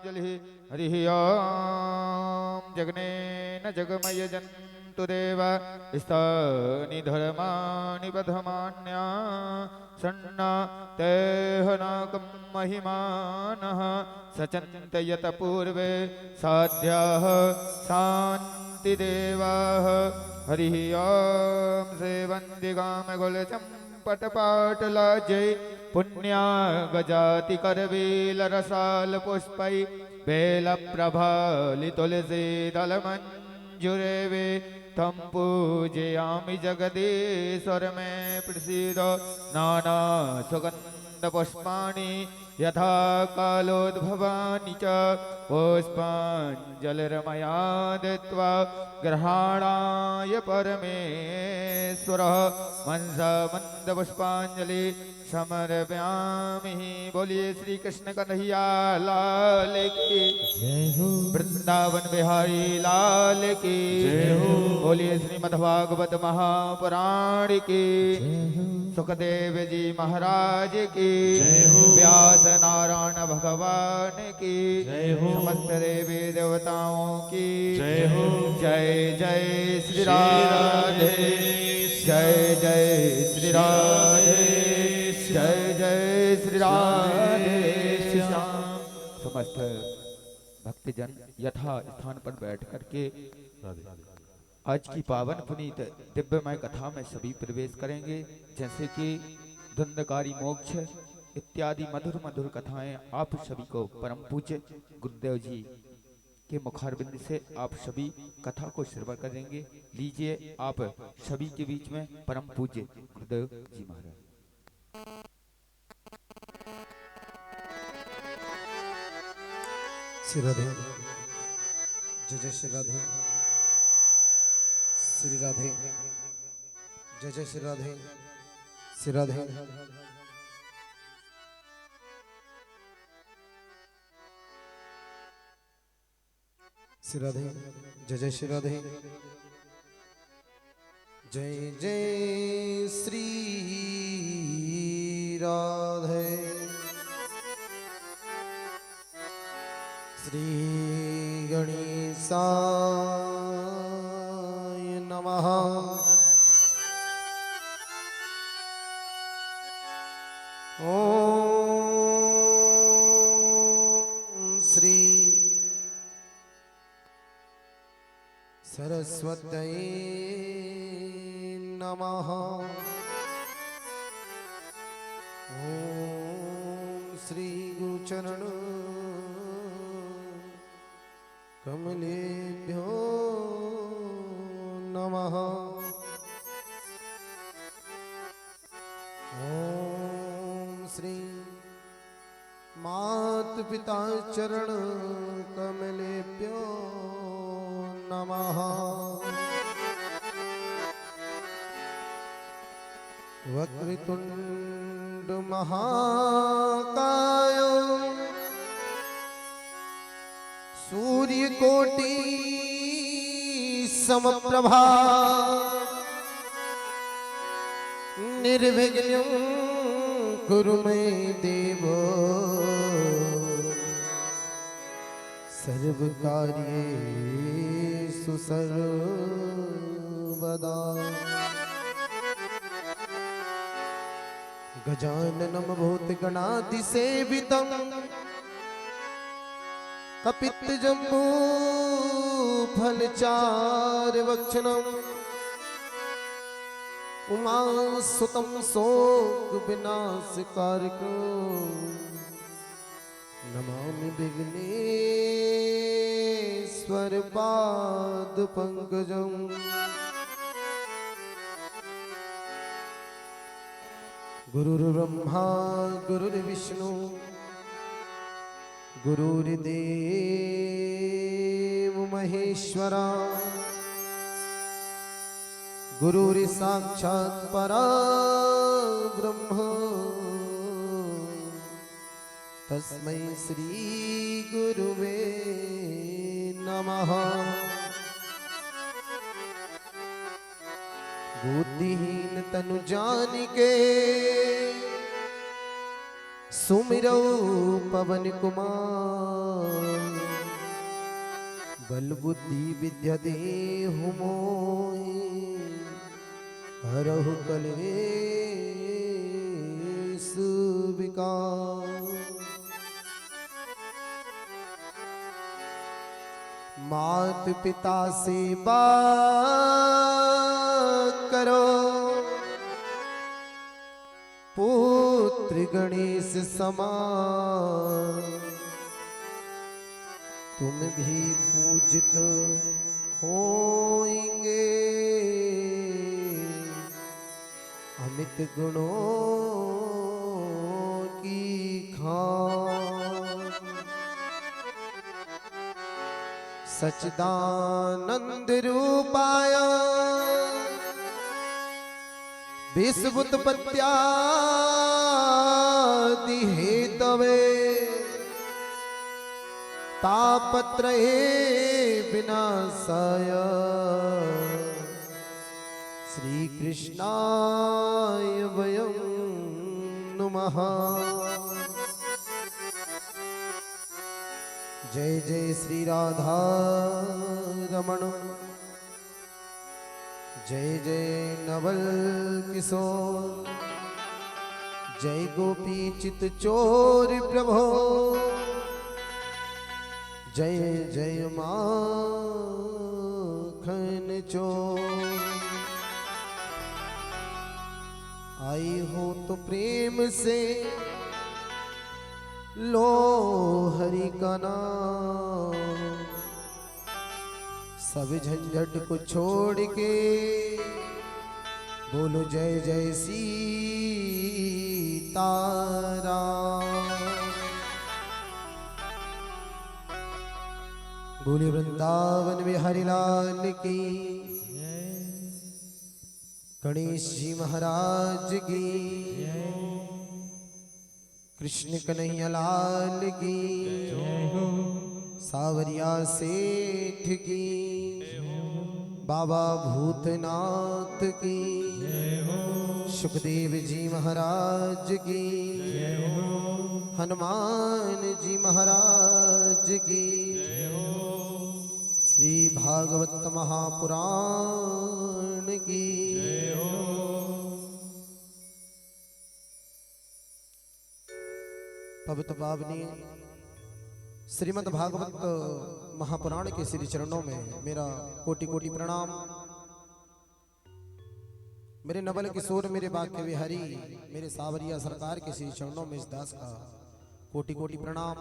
पुष्पाञ्जलिः हरिः ॐ जगनेन जगमय जन्तु देव स्थानि धर्माणि बधमान्या सन्ना तेहनाकं महिमानः सचन्तयत पूर्वे साध्याः शान्तिदेवाः हरिः ॐ सेवन्दिगामगुलचम्पटपाटलाजै पुण्या गजाति करवेल रसाल पुष्पै बेलप्रभालि तुलसी दलमञ्जुरेवे तं पूजयामि जगदीश्वर मे प्रसीद नाना सुगन्ध पुष्पाणि यथा कालोद्भवानि च पुष्पाञ्जलिर्मया दत्त्वा ग्रहाणाय परमेश्वरः मंद पुष्पांजलि समर्पयामि। बोलिए श्री कृष्ण कन्हैया लाल की जय हो, वृंदावन बिहारी लाल की जय हो, बोलिए श्रीमद्भागवत महापुराण की जय हो, सुखदेव जी महाराज की जय हो, व्यास नारायण भगवान की जय हो, समस्त देवी देवताओं की जय हो। जय जय श्री राधे, जय जय श्री राधे, जय जय श्री राधे श्याम। समस्त भक्तजन यथा स्थान पर बैठ करके आज की पावन पुनीत दिव्यमय कथा में सभी प्रवेश करेंगे। जैसे कि धुंधकारी मोक्ष इत्यादि मधुर मधुर कथाएं आप सभी को परम पूज्य गुरुदेव जी के मुखारबिंद से आप सभी कथा को श्रवण करेंगे। लीजिए आप सभी के बीच में परम पूज्य गुरुदेव जी महाराज। श्री राधे, जय जय श्री राधे, श्री राधे, जय जय श्री राधे, श्री राधे। श्री राधे, जय जय श्री राधे, जय जय श्री राधे। श्री गणेशाय नमः। ओम श्री सरस्वत्यै नमः। ओम श्री गुरुचरण कमलेभ्यो नमः। ओम श्री मात पिता चरण कमलेभ्यो नमः। वक्रतुंड महाकाय सूर्यकोटि समप्रभा निर्विघ्नं कुरु मे देव सर्वकार्येषु सर्वदा। गजाननं भूतगणाधिसेवितं कपित्तजम्बू फलचारुभक्षणम् उमासुतं शोकविनाशकारकं नमामि विघ्नेश्वर पादपङ्कजम्। गुरुर्ब्रह्मा गुरुर्विष्णु गुरुर्देव महेश्वरा गुरुर्साक्षात् परब्रह्म तस्मै श्री गुरुवे नमः। बुद्धिहीन तनु जानिके सुमिरौ पवन कुमार बल बुद्धि विद्या देहु मोहि हरहु कलेश विकार। मात पिता सेवा करो पुत्र गणेश समान। तुम भी पूजित होंगे अमित गुणों की खान। सच्चिदानंद रूपाय विश्वोत्पत्त्यादि हेतवे तापत्रये विनाशाय श्री कृष्णाय वयं नमः। जय जय श्री राधा रमण, जय जय नवल किशोर, जय गोपी चित चोर प्रभो, जय जय माखन चोर। आई हो तो प्रेम से लो हरि का नाम। सब झंझट को छोड़ के बोलो जय जय सीताराम। बोले वृंदावन बिहारी लाल की, गणेश जी महाराज की, कृष्ण कन्हैया लाल की, सावरिया सेठ की, बाबा भूतनाथ की, सुखदेव जी महाराज की, हनुमान जी महाराज की, श्री भागवत महापुराण की। पवित्र पावनी श्रीमद् भागवत महापुराण के श्री चरणों में मेरा कोटि कोटि प्रणाम। मेरे नवल किशोर, मेरे भाग्य विहारी, मेरे सावरिया सरकार के श्री चरणों में इस दास का कोटि कोटि प्रणाम।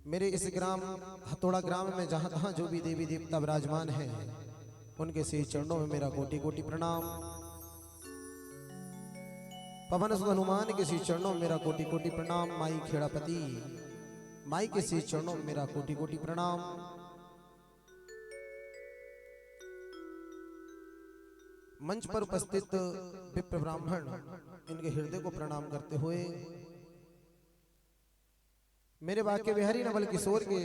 मेरे इस ग्राम हथौड़ा ग्राम में जहां तहां जो भी देवी देवता विराजमान हैं, उनके श्री चरणों में मेरा कोटि कोटि प्रणाम। पवन सुत हनुमान के श्री चरणों में मेरा कोटि कोटि प्रणाम। माई खेड़ापति माई के श्री चरणों में मेरा कोटि कोटि प्रणाम। मंच पर उपस्थित विप्र ब्राह्मण, इनके हृदय को प्रणाम करते हुए मेरे बाके बिहारी नवल किशोर के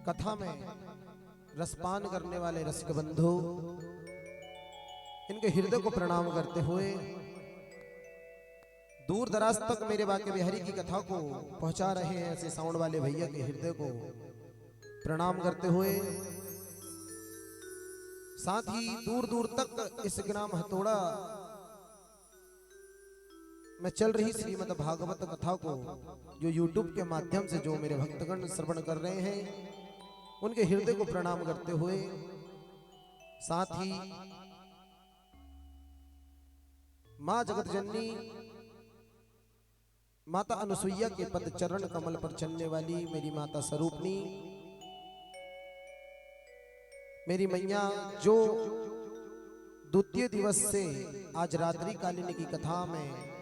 कथा में रसपान करने वाले रसिक बंधु, इनके हृदय को प्रणाम करते हुए दूर दराज तक मेरे बाके बिहारी की कथा को पहुंचा रहे हैं ऐसे साउंड वाले भैया के हृदय को प्रणाम करते हुए, साथ ही दूर दूर तक इस ग्राम हथौड़ा में चल रही श्रीमद् भागवत कथा को जो YouTube के माध्यम से जो मेरे भक्तगण श्रवण कर रहे हैं, उनके हृदय को प्रणाम करते हुए, साथ ही मां जगत जननी माता अनुसुईया के पद चरण कमल पर चलने वाली मेरी माता स्वरूपनी, मेरी मैया, जो द्वितीय दिवस से आज रात्रि कालीन की कथा में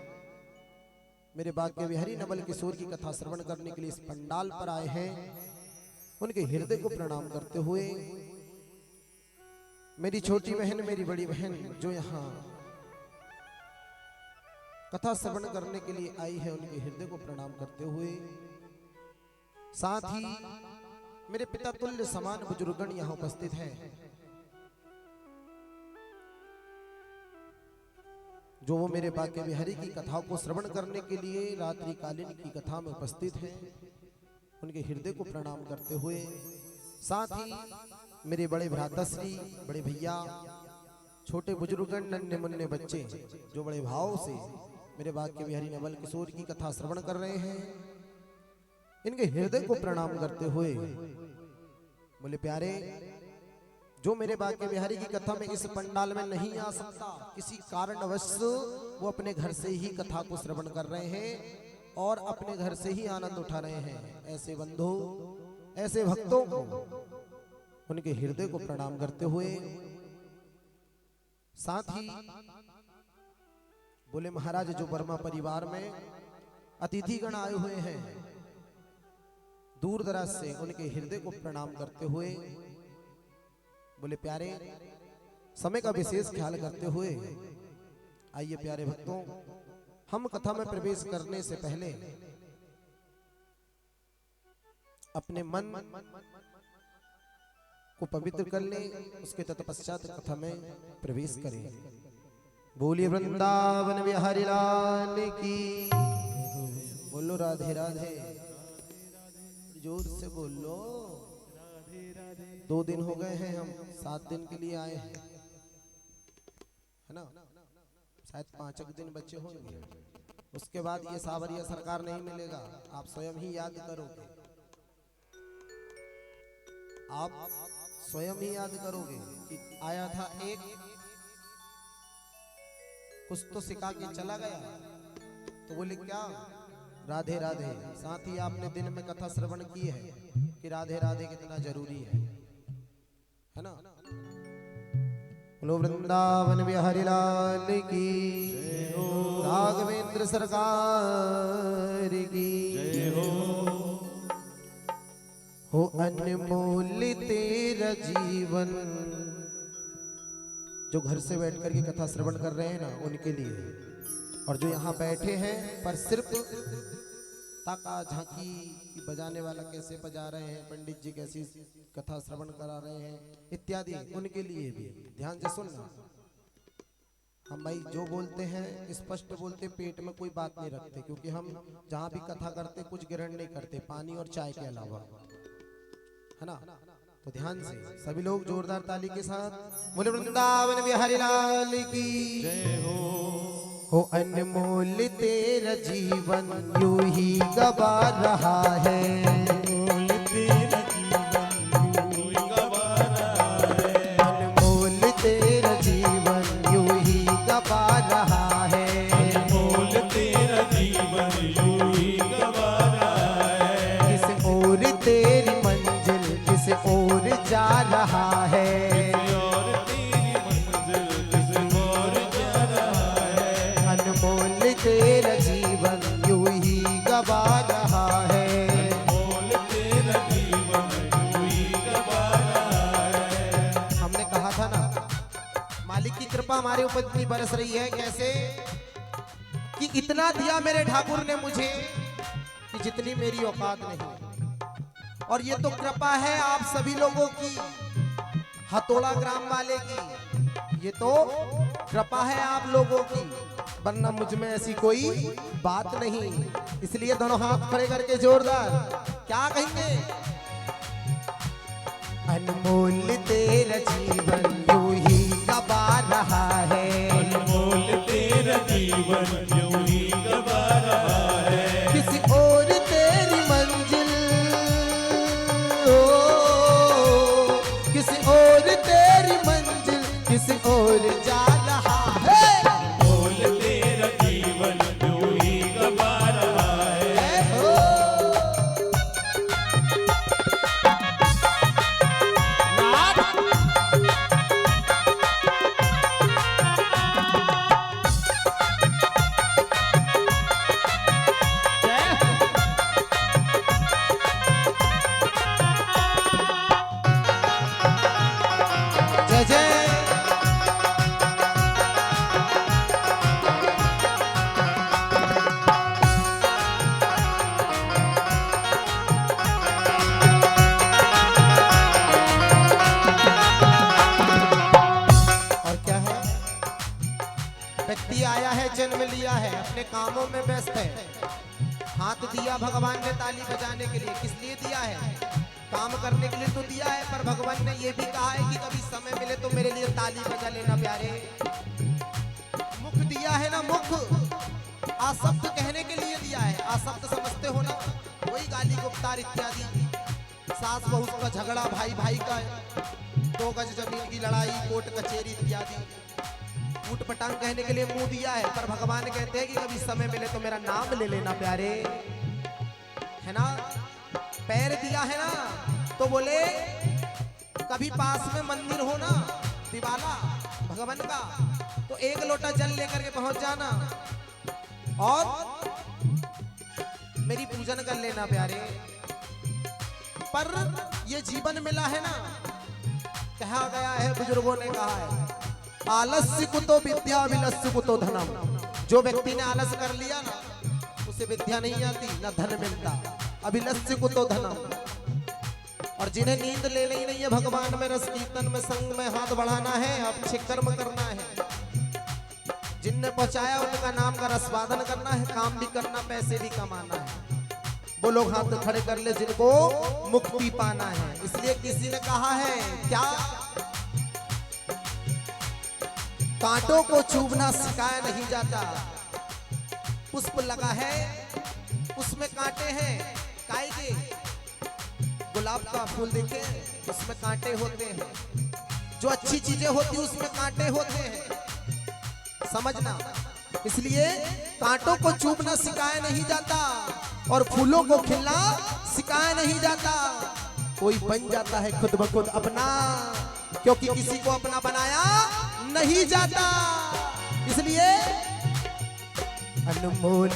मेरे भाग्य विहारी नवल किशोर की कथा श्रवण करने के लिए इस पंडाल पर आए हैं, उनके हृदय को प्रणाम करते हुए मेरी छोटी बहन, मेरी बड़ी बहन जो यहाँ कथा श्रवण करने के लिए आई है, उनके हृदय को प्रणाम करते हुए, साथ ही मेरे पिता तुल्य समान बुजुर्गगण यहाँ उपस्थित हैं, जो वो मेरे भाग्य विहारी की कथा को श्रवण करने के लिए रात्रि कालीन की कथा में उपस्थित हैं। उनके हृदय को प्रणाम करते हुए, साथ ही मेरे बड़े भ्राताश्री, बड़े भैया, छोटे बुजुर्ग, नन्हे मुन्ने बच्चे जो बड़े भाव से मेरे भाग्य बिहारी नवल किशोर की कथा श्रवण कर रहे हैं, इनके हृदय को प्रणाम करते हुए बोले प्यारे, जो मेरे भाग्य बिहारी की कथा में इस पंडाल में नहीं आ सकता, किसी कारणवश वो अपने घर से ही कथा को श्रवण कर रहे हैं और अपने घर से ही आनंद उठा रहे हैं, ऐसे बंधु, ऐसे भक्तों को उनके हृदय को प्रणाम करते हुए, साथ ही बोले महाराज, जो वर्मा परिवार में अतिथिगण आए हुए हैं दूर दराज से, उनके हृदय को प्रणाम करते हुए बोले प्यारे, समय का विशेष ख्याल करते हुए आइए प्यारे भक्तों, हम कथा में प्रवेश करने से पहले अपने मन को पवित्र कर लें, उसके तत्पश्चात कथा में प्रवेश करें। बोलिए वृंदावन बिहारी लाल की, बोलो राधे राधे, जोर से बोलो। 2 दिन हो गए हैं, हम 7 दिन के लिए आए हैं, है ना, शायद 5 दिन बच्चे होंगे, उसके बाद ये सावरिया सरकार नहीं मिलेगा, आप स्वयं ही याद करोगे, आप स्वयं ही याद करोगे कि आया था एक, कुछ तो सिखा के चला गया, तो बोले क्या, राधे राधे। साथ ही आपने दिन में कथा श्रवण की है कि राधे राधे कितना जरूरी है ना। बोलो वृंदावन बिहारी लाल की, राघवेंद्र सरकार की, हो अनमोल तेरा जीवन। जो घर से बैठ कर के कथा श्रवण कर रहे हैं ना, उनके लिए, और जो यहाँ बैठे हैं पर सिर्फ ताका झांकी बजाने वाला कैसे बजा रहे हैं, पंडित जी कैसी कथा श्रवण करा रहे हैं इत्यादि, उनके लिए भी ध्यान से सुनना। हम भाई जो बोलते हैं स्पष्ट बोलते, पेट में कोई बात नहीं रखते, क्योंकि हम जहाँ भी कथा करते कुछ ग्रहण नहीं करते, पानी और चाय के अलावा, है ना। तो ध्यान से सभी लोग जोरदार ताली के साथ बोले वृंदावन बिहारी लाल की जय हो अनमोल तेरा जीवन यूं ही गवा रहा है, अनमोल तेरा जीवन यूं ही गवा रहा है, अनमोल तेरा जीवन यूं ही गवा रहा है, अनमोल तेरा जीवन यूं ही गवा रहा है। किस ओर तेरी मंजिल किस ओर जा रहा है, तेरा जीवन यूं ही गवा रहा है, अनमोल तेरा जीवन यूं ही गवा रहा है। हमने कहा था ना, मालिक की कृपा हमारे ऊपर इतनी बरस रही है, कैसे कि इतना दिया मेरे ठाकुर ने मुझे कि जितनी मेरी औकात नहीं। और ये तो कृपा है आप सभी लोगों की, हथौड़ा ग्राम वाले की, ये तो कृपा है आप लोगों की, वरना मुझ में ऐसी कोई बात नहीं। इसलिए दोनों हाथ खड़े करके जोरदार क्या कहेंगे, अनमोल तेरा जीवन यूं ही गवा रहा है, अनमोल तेरा जीवन यूं ही गवा रहा है। किसी और तेरी मंजिल, किसी और तेरी मंजिल किसी और जा रहा है, व्यक्ति आया है, जन्म लिया है, अपने कामों में व्यस्त है, हाथ दिया भगवान ने ताली बजाने के लिए, किस लिए दिया है? काम करने के लिए तो दिया है, पर भगवान ने ये भी कहा है कि कभी समय मिले तो मेरे लिए ताली बजा लेना प्यारे। मुख दिया है ना, मुख आशब्द कहने के लिए दिया है। आशब्द समझते हो ना, वही गाली गुप्तार इत्यादि, सास बहू का झगड़ा, भाई भाई का 2 गज जमीन की लड़ाई, कोर्ट कचेरी इत्यादि। ऊट पटांग कहने के लिए मुंह दिया है, पर भगवान कहते हैं कि कभी समय मिले तो मेरा नाम ले लेना प्यारे, है ना। पैर दिया है ना, तो बोले कभी पास में मंदिर हो ना, दिवाला भगवान का, तो 1 लोटा जल लेकर के पहुंच जाना और मेरी पूजन कर लेना प्यारे। पर ये जीवन मिला है ना, कहा गया है, बुजुर्गों ने कहा है, आलस्य कुतो विद्या विलस्य कुतो धनम। जो व्यक्ति ने आलस कर लिया ना, उसे विद्या नहीं आती, ना धन मिलता। अभिलस्य कुतो धनम। और जिन्हें नींद ले ली नहीं है भगवान में, रस कीर्तन में, संग में हाथ बढ़ाना है, अच्छे कर्म करना है, जिनने पहुंचाया उनका नाम का रसवादन करना है, काम भी करना, पैसे भी कमाना है। वो लोग हाथ खड़े कर ले जिनको मुक्ति पाना है। इसलिए किसी ने कहा है क्या, कांटों को चूमना सिखाया नहीं जाता। पुष्प लगा है, उसमें कांटे हैं, काहे के? गुलाब का फूल देखे, उसमें कांटे होते हैं। जो अच्छी चीजें होती उसमें कांटे होते हैं, समझना। इसलिए कांटों को चूमना सिखाया नहीं जाता और फूलों को खिलना सिखाया नहीं जाता। कोई बन जाता है खुद ब खुद अपना, क्योंकि किसी को अपना बनाया नहीं जाता। इसलिए अनमोल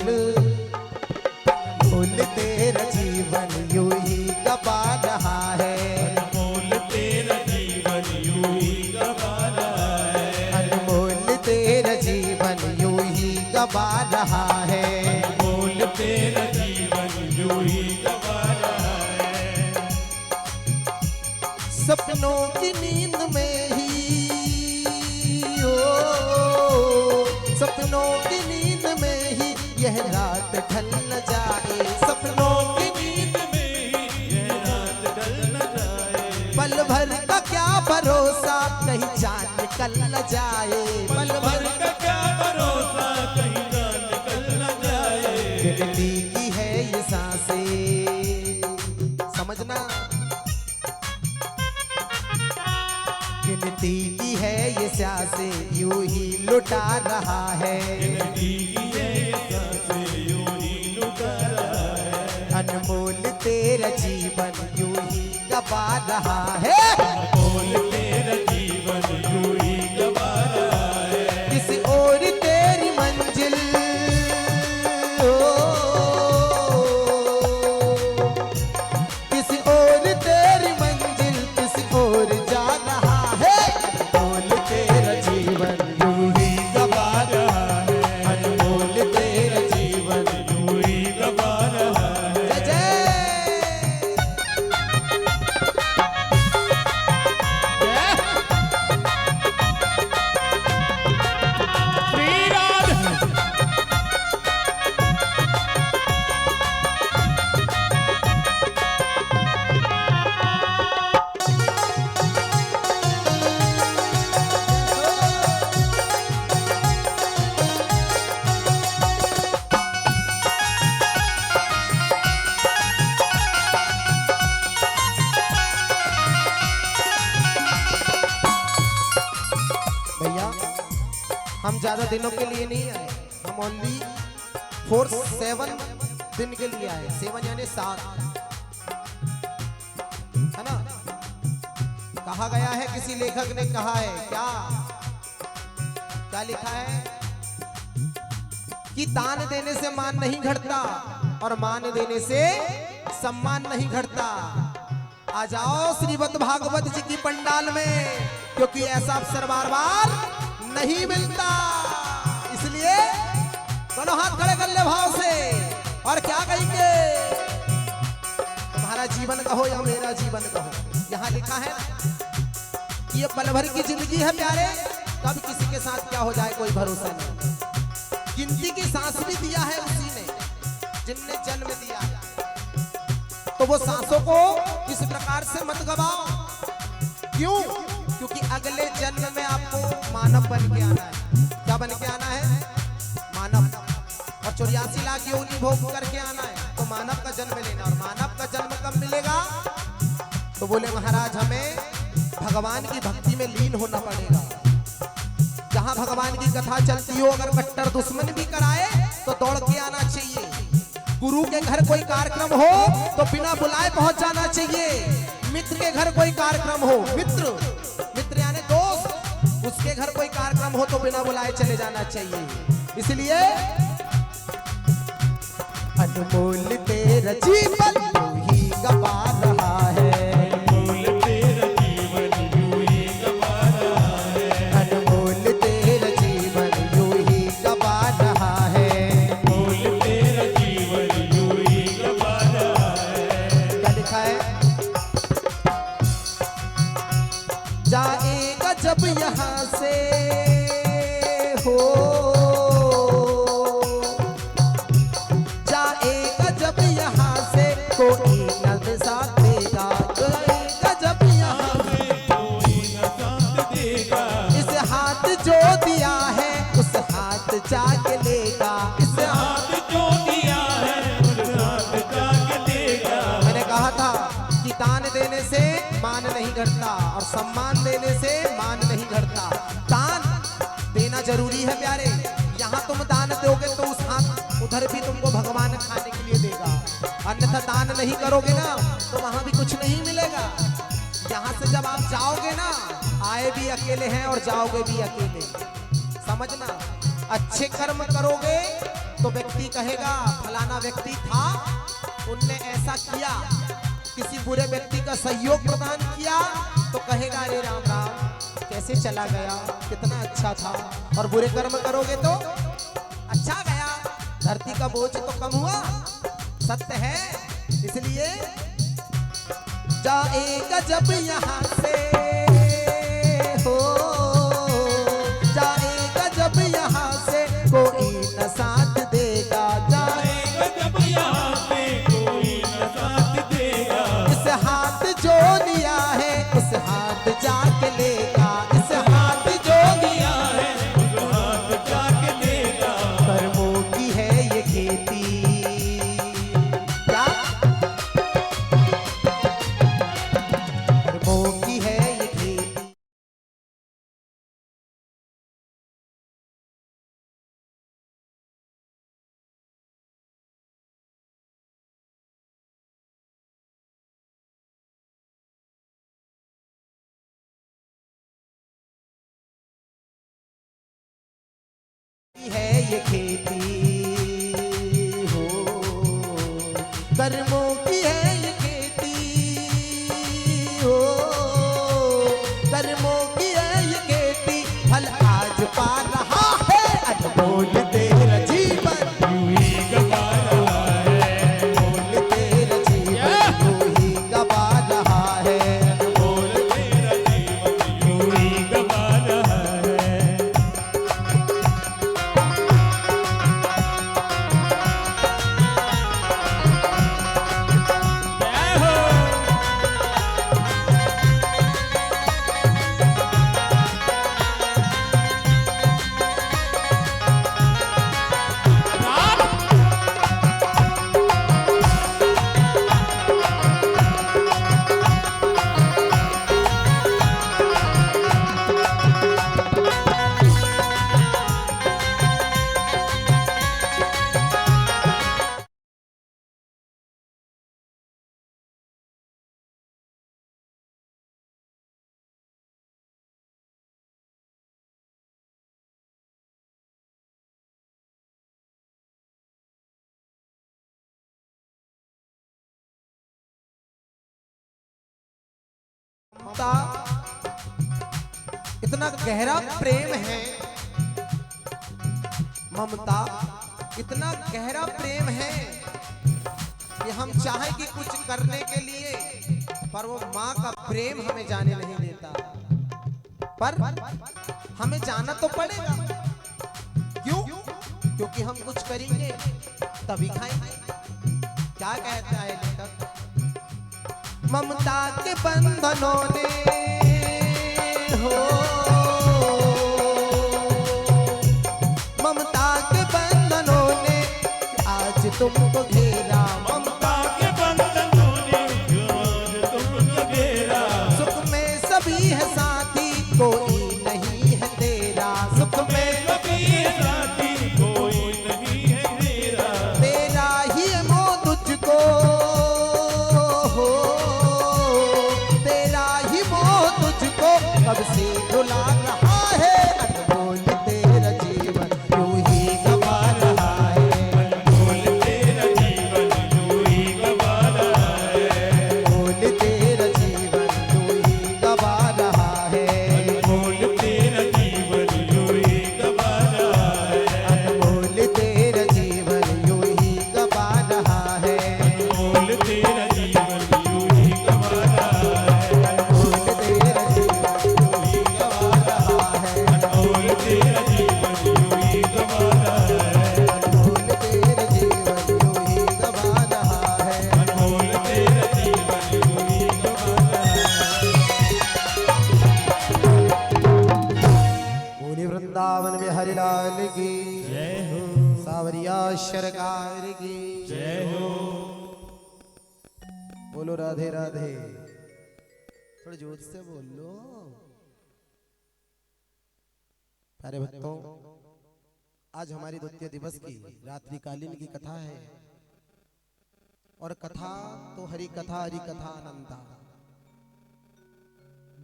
अनमोल तेरा जीवन यूं ही गवा रहा है, अनमोल तेरा जीवन यूं ही गवा रहा है, अनमोल तेरा जीवन यूं ही गवा रहा है, अनमोल तेरा जीवन यूं ही गवा रहा है। सपनों की नींद में ही ओ, सपनों की नींद में ही यह रात ढल न जाए, सपनों की नींद में ही यह रात ढल न जाए, पल भर का क्या भरोसा, कहीं जान निकल न जाए, पल भर का क्या भरोसा, कहीं जान निकल न जाए। गिनती की है ये सांसें, समझना, गिनती की है ये सांसें, यूं ही लुटा रहा है, अनमोल तेरा जीवन यूं ही गवा रहा है, अनमोल तेरा जीवन यूं ही गवा रहा है। किसी और तेरी मंजिल किसी और तेरी मंजिल किसी और जा रहा है, अनमोल तेरा जीवन यूं ही गवा रहा है, अनमोल तेरा जीवन यूं ही गवा रहा है। जय जय। श्री राधे भैया हम ज्यादा दिनों के लिए नहीं आए, हम ओनली 4-7 दिन के लिए आए। 7 यानी 7, है ना। कहा गया है, किसी लेखक ने कहा है, क्या क्या लिखा है कि दान देने से मान नहीं घटता और मान देने से सम्मान नहीं घटता। आ जाओ श्रीमद् भागवत जी की पंडाल में, क्योंकि ऐसा अवसर बार बार नहीं मिलता। इसलिए दोनों हाथ खड़े कर ले भाव से, और क्या कहेंगे, तुम्हारा जीवन कहो या मेरा जीवन कहो। यहाँ लिखा है कि ये पल भर की जिंदगी है प्यारे, कब किसी के साथ क्या हो जाए कोई भरोसा नहीं। गिनती की सांस भी दिया है उसी ने, जिनने जन्म दिया, तो वो सांसों को इस प्रकार से मत गवाओ। क्यों? क्योंकि अगले जन्म में आपको मानव बन के आना है। क्या बन के आना है? मानव। और 84 लाख योनि भोग करके आना है, तो मानव का जन्म लेना। और मानव का जन्म कब मिलेगा? तो बोले महाराज हमें भगवान की भक्ति में लीन होना पड़ेगा। जहां भगवान की कथा चलती हो, अगर कट्टर दुश्मन भी कराए तो दौड़ के आना चाहिए। गुरु के घर कोई कार्यक्रम हो तो बिना बुलाए पहुंच जाना चाहिए। मित्र के घर कोई कार्यक्रम हो, मित्र यानी दोस्त, उसके घर कोई कार्यक्रम हो तो बिना बुलाए चले जाना चाहिए। इसलिए अनमोल तेरा जीवन यूं ही गवा रहा है, अनमोल तेरा जीवन यूं ही गवा रहा है, अनमोल तेरा जीवन यूं ही गवा रहा है, अनमोल तेरा जीवन यूं ही गवा रहा है। क्या लिखा है? जाएगा जब यहाँ से हो, जाएगा जब यहाँ से कोई न साथ देगा, जाएगा जब यहाँ से कोई न साथ देगा, इस हाथ जो दिया है उस हाथ जाके लेगा, इस हाथ हाथ जो दिया है उस हाथ जाके देगा। मैंने कहा था कि दान देने से मान नहीं घटता और सम्मान देने से मान नहीं घटता। दान देना जरूरी है प्यारे। यहाँ तुम दान दोगे तो उस हाथ उधर भी तुमको भगवान खाने के लिए देगा, अन्यथा दान नहीं करोगे ना तो वहां भी कुछ नहीं मिलेगा। यहाँ से जब आप जाओगे ना, आए भी अकेले हैं और जाओगे भी अकेले, समझना। अच्छे कर्म करोगे तो व्यक्ति कहेगा फलाना व्यक्ति था, उनने ऐसा किया, किसी बुरे व्यक्ति का सहयोग प्रदान किया तो कहेगा अरे राम राम कैसे चला गया, कितना अच्छा था। और बुरे कर्म करोगे तो अच्छा गया, धरती का बोझ तो कम हुआ, सत्य है। इसलिए जाएगा जब यहाँ से हो, जाएगा जब यहाँ से कोई न साथ देगा, जाएगा जब यहाँ से कोई न साथ देगा, इस हाथ जो दिया है उस हाथ जाके लेगा, इस हाथ जो दिया है उस हाथ जाके देगा। कर्मों की है ये खेती। क्या? कर्मों की है ये खेती। है ये खेती हो, कर्मों की है ये खेती हो, कर्मों की है ये खेती, फल आज पा रहा है, अनमोल तेरा जीवन यूं ही गवा रहा है, अनमोल तेरा जीवन यूं ही गवा रहा है, अनमोल तेरा जीवन यूं ही गवा रहा है। जय हो। ममता इतना गहरा प्रेम है, ममता इतना गहरा प्रेम है कि हम चाहे कि कुछ करने के लिए, पर वो माँ का प्रेम हमें जाने नहीं देता। पर हमें जाना तो पड़ेगा। क्यों? क्योंकि हम कुछ करेंगे तभी खाएंगे। क्या कहता है लेखक? ममता के बंधनों ने हो, ममता के बंधनों ने आज तुमको घेरा, ममता के बंधनों ने आज तुमको घेरा, सुख में सभी है साथी कोई नहीं है तेरा, सुख में कभी साथी कोई नहीं है तेरा, तेरा ही मोह तुझको हो, तेरा ही मोह तुझको कब से रुला रहा है, अनमोल तेरा जीवन यूं ही गवा रहा है, बोल तेरा जीवन यूं ही गवा रहा है, बोल तेरा जीवन यूं ही गवा रहा है, बोल तेरा जीवन यूं ही गवा रहा है, अनमोल तेरा जीवन यूं ही गवा रहा है, बोल तेरा जीवन यूं ही गवा रहा है, बोल तेरा जीवन यूं ही गवा रहा है, बोल तेरा जीवन यूं ही गवा रहा है, बोल तेरा जीवन यूं ही गवा रहा है, बोल तेरा जीवन यूं ही गवा रहा है। बोले वृंदावन में हरिलाल की जय हो, सावरिया सरकार की जय हो, बोलो राधे राधे, थोड़ा जोर से बोल लो। प्यारे भक्तों, आज हमारी द्वितीय दिवस की रात्रिकालीन की कथा है, और कथा तो हरि कथा अनंता,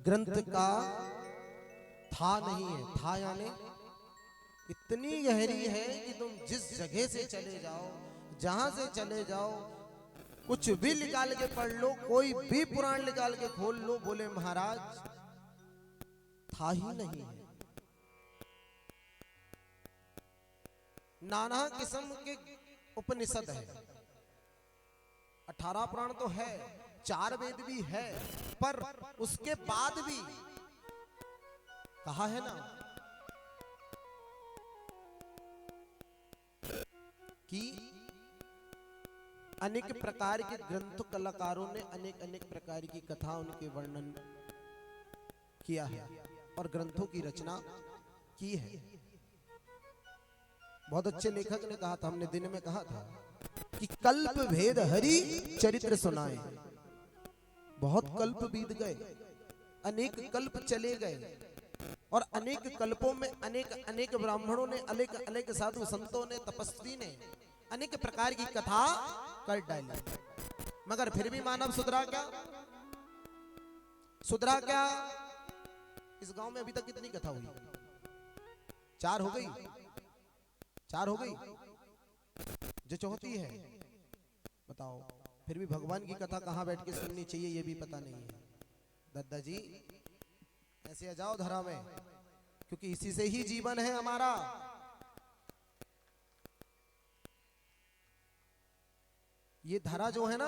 ग्रंथ का था नहीं है, था यानी इतनी गहरी है कि तुम जिस जगह से चले जाओ, जहां से चले जाओ, कुछ भी निकाल के पढ़ लो, कोई भी पुराण निकाल के खोल लो, बोले महाराज था ही नहीं है। नाना किस्म के उपनिषद है, 18 पुराण तो है, 4 वेद भी है, पर उसके बाद भी कहा है ना कि अनेक प्रकार के ग्रंथ कलाकारों ने अनेक अनेक प्रकार की कथा उनके वर्णन किया है और ग्रंथों की रचना की है। बहुत अच्छे लेखक ने कहा था, हमने दिन में कहा था कि कल्प भेद हरि चरित्र सुनाए। बहुत कल्प बीत गए, अनेक कल्प चले गए, और अनेक कल्पों में अनेक अनेक ब्राह्मणों ने, अनेक अनेक साधु संतों ने, तपस्वी ने अनेक प्रकार की कथा कर डाली, मगर फिर भी मानव सुधरा क्या? सुधरा क्या? इस गांव में अभी तक कितनी कथा हुई? 4 हो गई, 4 हो गई, जो चौथी है बताओ। फिर भी भगवान की कथा कहां बैठ के सुननी चाहिए ये भी पता नहीं है। दद्दा जी ऐसे आ जाओ धरा में, क्योंकि इसी से ही जीवन है हमारा। ये धरा जो है ना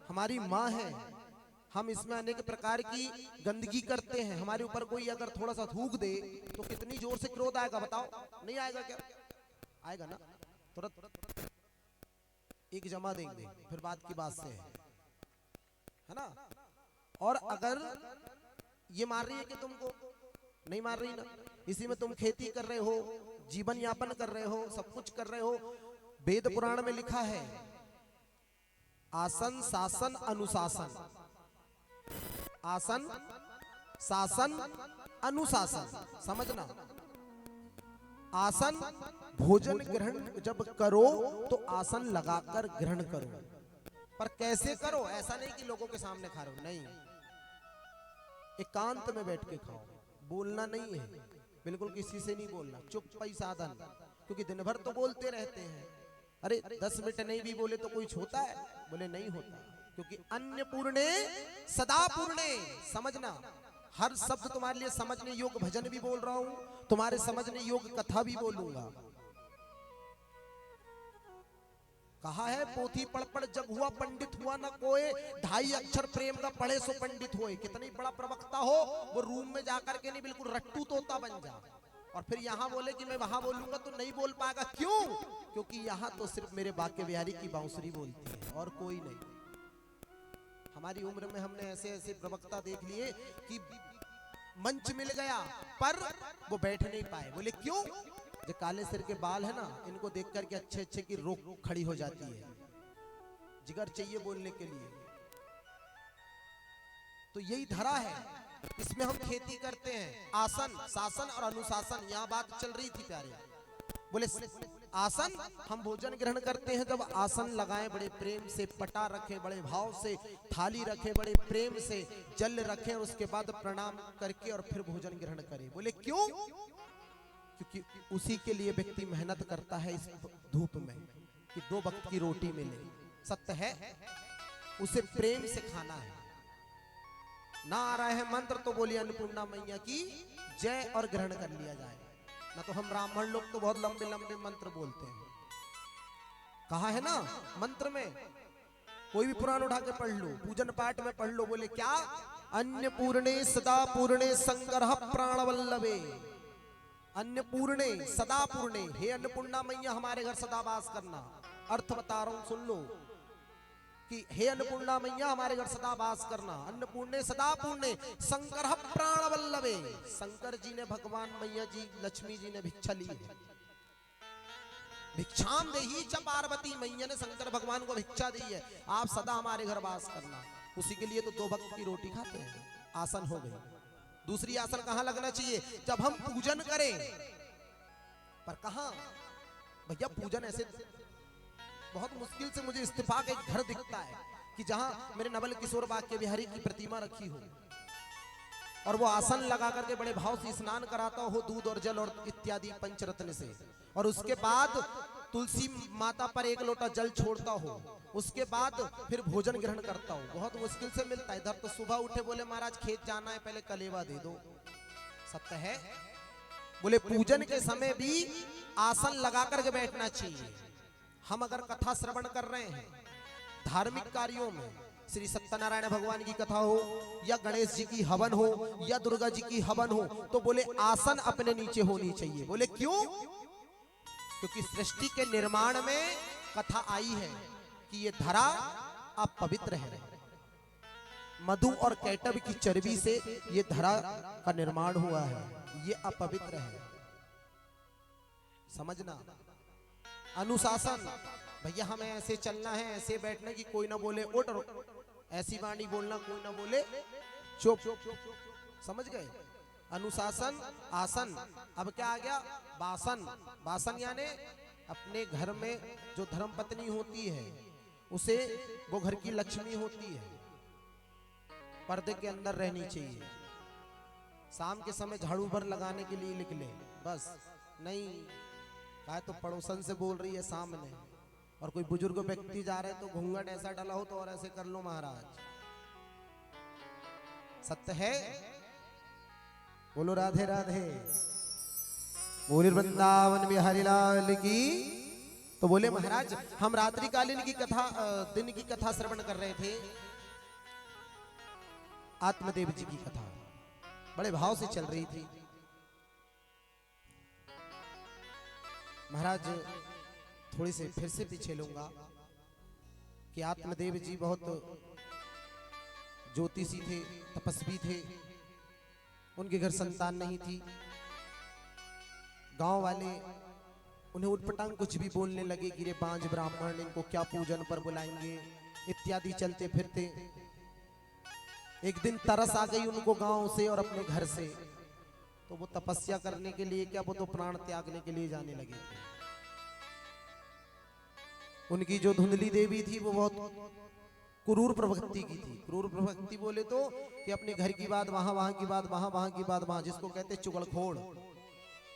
हमारी माँ है, हम इसमें अनेक प्रकार की गंदगी करते हैं। हमारे ऊपर कोई अगर थोड़ा सा थूक दे तो कितनी जोर से क्रोध आएगा बताओ? नहीं आएगा क्या? आएगा ना, तुरंत एक जमा देंगे, फिर बात की बात से है ना। और अगर ये मार रही है कि तुमको नहीं मार रही ना, इसी में तुम खेती कर रहे हो, जीवन यापन कर रहे हो, सब कुछ कर रहे हो। वेद पुराण में लिखा है आसन शासन अनुशासन, आसन शासन अनुशासन, समझना। आसन भोजन ग्रहण जब करो तो आसन लगाकर ग्रहण करो, पर कैसे करो? ऐसा नहीं कि लोगों के सामने खा रहे हो, नहीं, एकांत में बैठ के खाओ। बोलना नहीं है, बिल्कुल किसी से नहीं बोलना, चुप ही साधन, क्योंकि दिन भर तो बोलते रहते हैं। अरे 10 मिनट नहीं भी बोले तो कुछ होता है? बोले नहीं होता, क्योंकि अन्य पूर्णे सदा पूर्णे, समझना। हर शब्द तुम्हारे लिए समझने योग्य भजन भी बोल रहा हूं, तुम्हारे समझने योग्य कथा भी बोलूंगा। कहा है पोथी पढ़ पढ़ जग हुआ पंडित हुआ ना कोई, 2.5 अक्षर प्रेम का पढ़े सो पंडित होए। कितनी बड़ा प्रवक्ता हो, वो रूम में जाकर के नहीं, बिल्कुल रट्टू तोता बन जा। और फिर यहाँ बोले कि मैं वहां बोलूंगा तो नहीं बोल पाएगा। क्यों? क्योंकि यहाँ तो सिर्फ मेरे बांके बिहारी की बांसुरी बोलती है और कोई नहीं। हमारी उम्र में हमने ऐसे ऐसे प्रवक्ता देख लिए कि मंच मिल गया पर वो बैठ नहीं पाए। बोले क्यों? जो काले सिर के बाल है ना, इनको देख करके अच्छे अच्छे की रोक खड़ी हो जाती है, जिगर चाहिए बोलने के लिए। तो यही धरा है, इसमें हम खेती करते हैं। आसन, शासन और अनुशासन, यहाँ बात चल रही थी प्यारे। बोले आसन, हम भोजन ग्रहण करते हैं जब आसन लगाएं बड़े प्रेम से, पटा रखें बड़े भाव से, थाली रखें बड़े प्रेम से, जल रखें और उसके बाद प्रणाम करके और फिर भोजन ग्रहण करें। बोले क्यों? क्योंकि उसी के लिए व्यक्ति मेहनत करता है इस धूप में कि 2 वक्त की रोटी मिले। सत्य है, उसे प्रेम से खाना है। ना आ रहा है मंत्र तो बोलिए अन्नपूर्णा मैया की जय और ग्रहण कर लिया जाए। ना तो हम ब्राह्मण लोग तो बहुत लंबे लंबे मंत्र बोलते हैं। कहा है ना मंत्र में, कोई भी पुराण उठा के पढ़ लो, पूजन पाठ में पढ़ लो। बोले क्या? अन्नपूर्णे सदा पूर्णे संग्रह प्राणवल्लभे। अन्नपूर्णे सदा पूर्णे, हे अन्नपूर्णा मैया हमारे घर सदा वास करना। अर्थ बता रहा हूं, सुन लो कि हे अन्नपूर्णा मैया हमारे घर सदा वास करना। अन्नपूर्णे सदा पूर्णे संग्रह प्राणवल्लभे। शंकर जी ने, भगवान मैया जी, लक्ष्मी जी ने भिक्षा ली है। भिक्षाम देहि च पार्वती, मैया ने शंकर भगवान को भिक्षा दी है, आप सदा हमारे घर वास करना। उसी के लिए तो 2 वक्त की रोटी खाते हैं। आसन हो गई। दूसरी आसन कहां लगना चाहिए? जब हम पूजन करें। पर कहां भैया? पूजन ऐसे बहुत मुश्किल से मुझे इस्तीफाक एक घर दिखता है कि जहां मेरे नवल किशोर बांके बिहारी की प्रतिमा रखी हो और वो आसन लगा करके बड़े भाव से स्नान कराता हो दूध और जल और इत्यादि पंचरत्न से, और उसके बाद तुलसी माता पर 1 लोटा जल छोड़ता हो, उसके बाद फिर भोजन ग्रहण करता हो। बहुत मुश्किल से मिलता है। इधर तो सुबह उठे बोले महाराज खेत जाना है, पहले कलेवा दे दो। सत्य है। बोले पूजन के समय भी आसन लगा करके बैठना चाहिए। हम अगर कथा श्रवण कर रहे हैं धार्मिक कार्यों में, श्री सत्यनारायण भगवान की कथा हो या गणेश जी की हवन हो या दुर्गा जी की हवन हो, तो बोले आसन अपने नीचे होनी चाहिए। बोले क्यों? क्योंकि सृष्टि के निर्माण में कथा आई है कि ये धरा अब पवित्र है। मधु और कैटब की चर्बी से ये धरा का निर्माण हुआ है, ये अपवित्र है। समझना। अनुशासन, भैया हमें ऐसे चलना है, ऐसे बैठना कि कोई ना बोले उठ, ऐसी वाणी बोलना, कोई ना बोले चुप। समझ गए? अनुशासन, आसन। अब क्या आ गया? बासन। बासन यानी अपने घर में जो धर्म पत्नी होती है उसे, वो घर की लक्ष्मी होती है, पर्दे के अंदर रहनी चाहिए। शाम के समय झाड़ू भर लगाने के लिए निकले, बस नहीं कहा तो पड़ोसन से बोल रही है सामने, और कोई बुजुर्ग व्यक्ति जा रहे तो घूंघट ऐसा डला हो तो और ऐसे कर लो महाराज। सत्य है। बोलो राधे राधे। बोले वृंदावन बिहारी लाल की। तो बोले महाराज हम रात्रिकालीन की कथा, दिन की कथा श्रवण कर रहे थे, आत्मदेव जी की कथा बड़े भाव से चल रही थी। महाराज थोड़ी से फिर से पीछे लूंगा कि आत्मदेव जी बहुत ज्योतिषी थे, तपस्वी थे। उनके घर संतान नहीं थी। गांव वाले उन्हें उटपटांग कुछ भी बोलने लगे कि रे बांझ ब्राह्मण, इनको क्या पूजन पर बुलाएंगे इत्यादि चलते फिरते। एक दिन तरस आ गई उनको गांव से और अपने घर से, तो वो तपस्या करने के लिए क्या, वो तो प्राण त्यागने के लिए जाने लगे थे। उनकी जो धुंधली देवी थी वो बहुत क्रूर प्रवृत्ति की थी। क्रूर प्रवृत्ति बोले तो कि अपने घर की बात वहां, वहां की बात वहां, वहां की बात वहां, जिसको कहते चुगलखोर।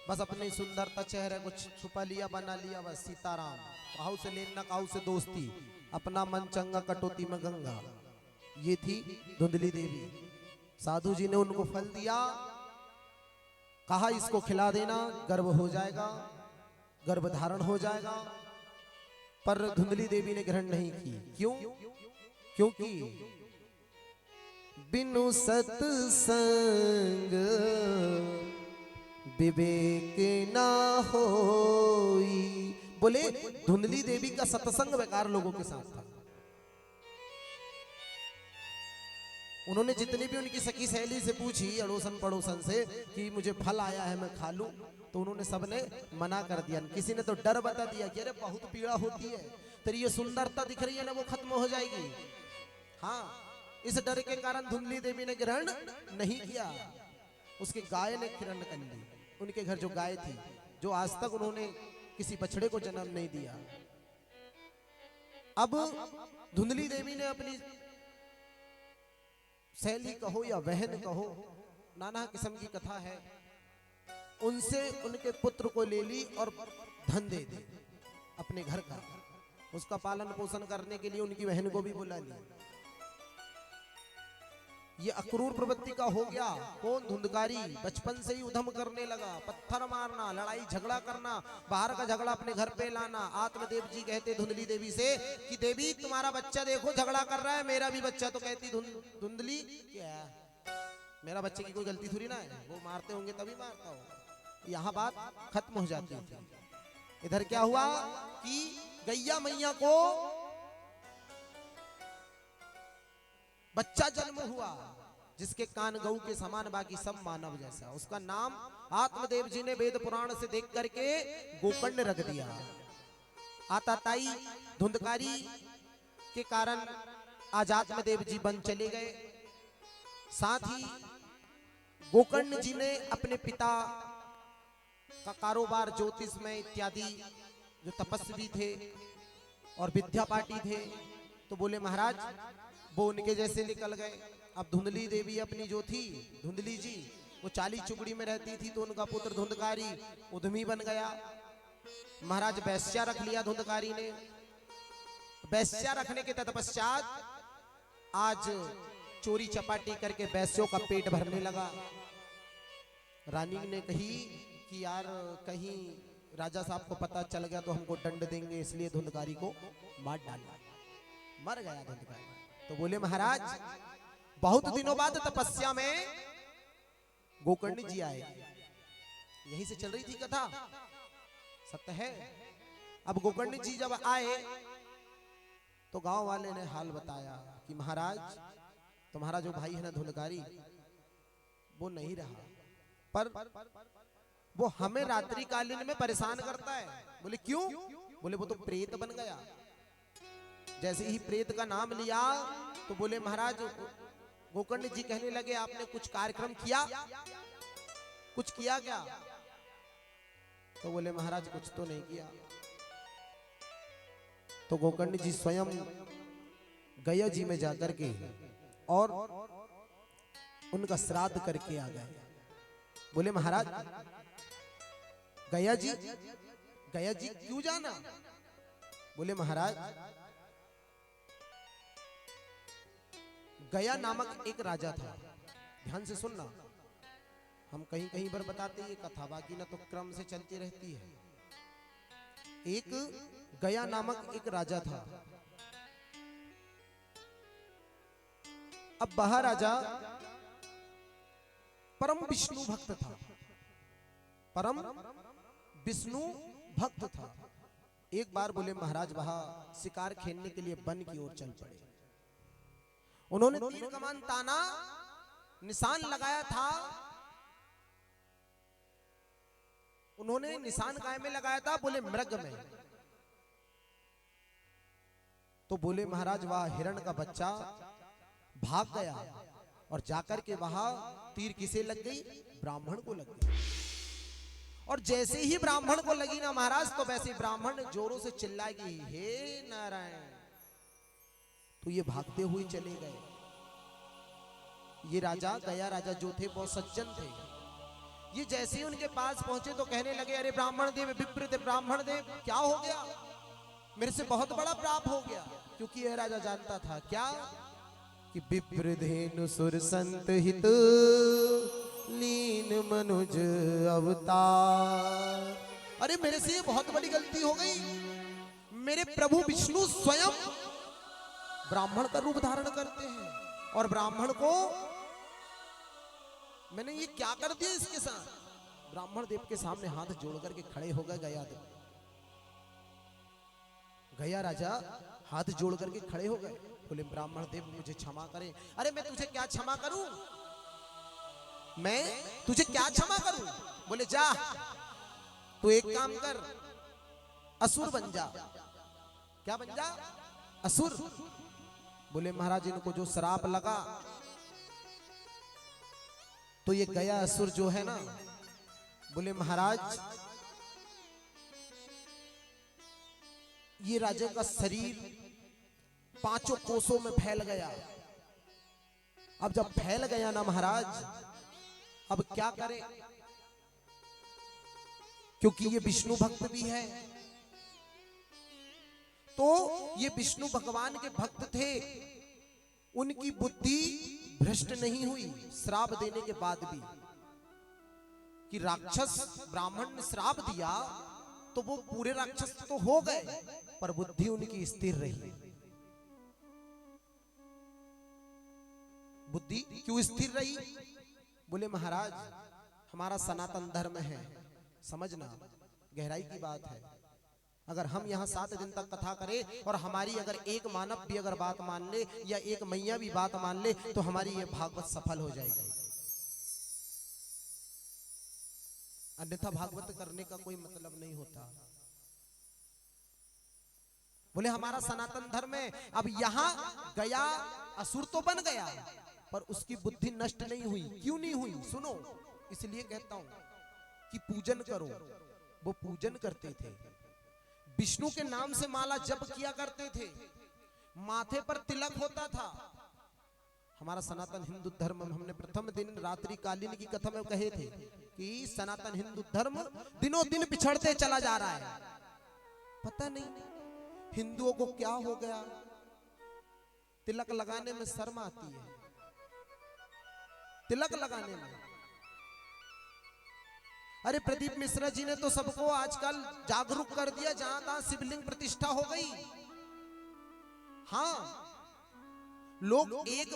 बस अपनी सुंदरता चेहरा कुछ छुपा लिया, बना लिया, बस सीताराम। काहू से लेना काहू से दोस्ती, अपना मन चंगा कटौती में गंगा। ये थी धुंधली देवी। साधु जी ने उनको फल दिया, कहा इसको खिला देना, गर्भ हो जाएगा, गर्भ धारण हो जाएगा। पर धुंधली देवी ने ग्रहण नहीं की। क्यों? क्योंकि बिनु सत्संग विवेक ना होई। बोले धुंधली देवी का सत्संग बेकार लोगों के साथ था। उन्होंने जितनी भी उनकी सखी सहेली से पूछी, अड़ोसन पड़ोसन से, कि मुझे फल आया है मैं खा लूं, तो उन्होंने सबने मना कर दिया। किसी ने तो डर बता दिया कि अरे बहुत पीड़ा होती है, तेरी ये सुंदरता दिख रही है ना, वो खत्म हो जाएगी। हाँ, इस डर के कारण धुंधली देवी ने ग्रहण नहीं किया। उसके गाय ने ग्रहण कर ली। उनके घर जो गाय थी, जो आज तक उन्होंने किसी बछड़े को जन्म नहीं दिया। अब धुंधली देवी ने अपनी सहेली कहो या बहन कहो, नाना किस्म की कथा है, उनसे उनके पुत्र को ले ली और धन दे दी अपने घर का। उसका पालन पोषण करने के लिए उनकी बहन को भी बुला लिया। ये अक्रूर प्रवृत्ति का हो गया। कौन? धुंधकारी। बचपन से ही उधम करने लगा, पत्थर मारना, लड़ाई झगड़ा करना, बाहर का झगड़ा अपने घर पे लाना। आत्मदेव जी कहते धुंधली देवी से कि देवी तुम्हारा बच्चा देखो झगड़ा कर रहा है, मेरा भी बच्चा। तो कहती धुंधली क्या मेरा बच्चे की कोई गलती थोड़ी ना है, वो मारते होंगे तभी मारता हो। यहाँ बात खत्म हो जाती थी। इधर क्या हुआ कि गैया मैया को बच्चा जन्म हुआ, जिसके कान गऊ के समान, बाकी सब मानव जैसा। उसका नाम आत्मदेव जी ने वेद पुराण से देख करके गोकर्ण रख दिया। आताताई धुंधकारी के कारण आज आत्मदेव जी बन चले गए। साथ ही गोकर्ण जी ने अपने पिता का कारोबार ज्योतिष में इत्यादि, जो तपस्वी थे और विद्यापाठी थे, तो बोले महाराज वो उनके जैसे निकल गए। अब धुंधली देवी अपनी जो थी, धुंधली जी, वो 40 चुगड़ी में रहती थी, तो उनका पुत्र धुंधकारी उद्यमी बन गया। महाराज वैश्या रख लिया धुंधकारी ने। वैश्या रखने के तत्पश्चात आज चोरी चपाटी करके वैश्यों का पेट भरने लगा। रानी ने कही कि यार कहीं राजा साहब को पता चल गया तो हमको दंड देंगे, इसलिए धुंधकारी को मार डाला। मर गया धुंधकारी। तो बोले महाराज बहुत दिनों बाद तपस्या में गोकर्ण जी आए। यहीं से चल रही थी कथा, सत्य है। अब गोकर्ण जी जब आए तो गांव वाले ने हाल बताया कि महाराज तुम्हारा जो भाई है ना धुंधकारी, वो नहीं रहा, पर वो हमें रात्रि कालीन में परेशान करता है। बोले क्यों? बोले वो तो प्रेत बन गया। जैसे ही प्रेत का नाम लिया तो बोले महाराज, गोकर्ण जी कहने लगे आपने कुछ कार्यक्रम किया, कुछ किया क्या? तो बोले महाराज कुछ तो नहीं किया। तो गोकर्ण जी स्वयं गया जी में जाकर के और उनका श्राद्ध करके आ गए। बोले महाराज गया जी क्यों जाना? बोले महाराज गया नामक एक राजा था। ध्यान से सुनना, हम कहीं कहीं पर बताते ये कथा, बाकी ना तो क्रम से चलती रहती है। एक गया नामक एक राजा था। अब वह राजा परम विष्णु भक्त था, परम विष्णु भक्त था। एक बार बोले महाराज वहां शिकार खेलने के लिए वन की ओर चल पड़े। उन्होंने तीर कमान ताना, निशान लगाया था। उन्होंने निशान काय में लगाया था? बोले मृग में। तो बोले महाराज वह हिरण का बच्चा भाग गया और जाकर के वहां तीर किसे लग गई? ब्राह्मण को लग गई। और जैसे ही ब्राह्मण को लगी ना महाराज, तो वैसे ब्राह्मण जोरों से चिल्लाएगी, हे नारायण। तो ये भागते हुए चले गए। ये राजा गया राजा जो थे बहुत सज्जन थे। ये जैसे ही उनके पास पहुंचे तो कहने लगे, अरे ब्राह्मण देव, विप्र ब्राह्मण देव, क्या हो गया? मेरे से बहुत बड़ा पाप हो गया। क्योंकि यह राजा जानता था क्या कि विप्र धेनु सुर संत हित लीन मनुज अवतार। अरे मेरे से ये बहुत बड़ी गलती हो गई। मेरे प्रभु विष्णु स्वयं ब्राह्मण का रूप धारण करते हैं और ब्राह्मण को मैंने ये क्या कर दिया इसके साथ? ब्राह्मण देव के सामने हाथ जोड़ करके खड़े हो गए गया देव। गया राजा हाथ जोड़ करके खड़े हो गए, बोले ब्राह्मण देव मुझे क्षमा करें। अरे मैं तुझे क्या क्षमा करूं, मैं तुझे क्या क्षमा करूं? बोले जा तू एक काम कर, असुर बन जा। क्या बन जा? असुर। बोले महाराज इनको जो श्राप लगा, तो ये गया असुर जो है ना, बोले महाराज ये राजा का शरीर 5 कोसों में फैल गया। अब जब फैल गया ना महाराज, अब क्या करें, क्योंकि ये विष्णु भक्त भी है, तो ये विष्णु भगवान के भक्त थे, उनकी बुद्धि भ्रष्ट नहीं हुई श्राप देने के बाद भी, कि राक्षस ब्राह्मण ने श्राप दिया तो वो पूरे राक्षस तो हो गए, पर बुद्धि उनकी स्थिर रही। बुद्धि क्यों स्थिर रही? बोले महाराज हमारा सनातन धर्म है, समझना गहराई की बात है। अगर हम यहाँ 7 दिन तक कथा करें और हमारी अगर एक मानव भी अगर बात मान ले या एक मैया भी बात मान ले, तो हमारी ये भागवत सफल हो जाएगी, अन्यथा भागवत करने का कोई मतलब नहीं होता। बोले हमारा सनातन धर्म है। अब यहाँ गया असुर तो बन गया, पर उसकी बुद्धि नष्ट नहीं हुई। क्यों नहीं हुई? सुनो, इसलिए कहता हूं कि पूजन करो। वो पूजन करते थे, विष्णु के नाम से माला जप किया करते थे, माथे पर तिलक होता था। हमारा सनातन हिंदू धर्म, हमने प्रथम दिन रात्रि कालीन की कथा में कहे थे कि सनातन हिंदू धर्म दिनों दिन पिछड़ते चला जा रहा है। पता नहीं हिंदुओं को क्या हो गया, तिलक लगाने में शर्म आती है, तिलक लगाने में। अरे प्रदीप मिश्रा जी ने तो सबको आजकल जागरूक कर दिया, जहां तहां शिवलिंग प्रतिष्ठा हो गई। हाँ, लोग एक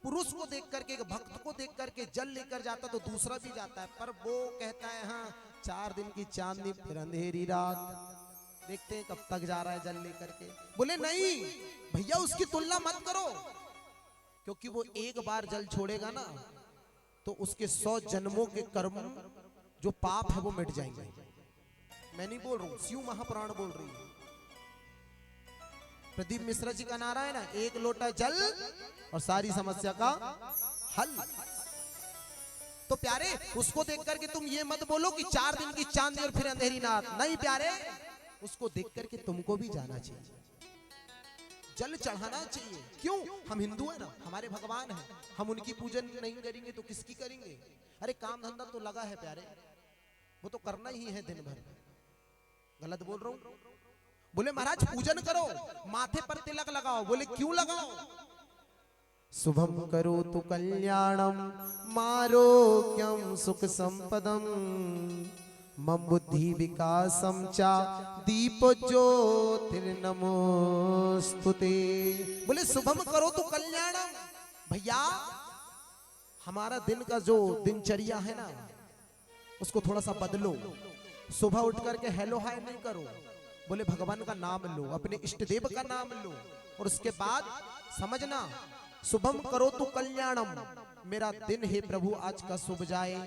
पुरुष को देख करके, एक भक्त को देख करके जल लेकर जाता तो दूसरा भी जाता है, पर वो कहता है हाँ 4 दिन की चांदनी फिर अंधेरी रात, देखते हैं कब तक जा रहा है जल लेकर के। बोले नहीं भैया, उसकी तुलना मत करो, क्योंकि वो एक बार जल छोड़ेगा ना तो उसके 100 जन्मों के कर्म जो पाप है वो मिट जाएंगे। मैं नहीं बोल रहा हूं, शिव महापुराण बोल रही है। प्रदीप मिश्रा जी का नारा है ना, 1 लोटा जल और सारी समस्या का हल। तो प्यारे उसको देख करके तुम ये मत बोलो कि 4 दिन की चांदनी और फिर अंधेरी रात। नहीं प्यारे, उसको देख करके तुमको भी जाना चाहिए, जल चढ़ाना चाहिए। क्यों? हम हिंदू है ना, हमारे भगवान है, हम उनकी पूजन नहीं करेंगे तो किसकी करेंगे? अरे काम धंधा तो लगा है प्यारे, वो तो करना ही है दिन भर। गलत बोल रहा हूं? बोले महाराज पूजन करो, माथे पर तिलक लगाओ। बोले क्यों लगाओ? शुभम करो तो कल्याणम मारोग्यम सुख संपदम मम बुद्धि विकासम चा दीप ज्योतिर्नमोस्तुते। बोले शुभम करो तो कल्याणम। भैया हमारा दिन का जो दिनचर्या है ना, उसको थोड़ा सा बदलो। सुबह उठ करके हेलो हाय नहीं करो, बोले भगवान का नाम लो, अपने इष्ट देव का नाम लो, और उसके बाद समझना शुभम करो तो कल्याणम, मेरा दिन हे प्रभु आज का शुभ जाए।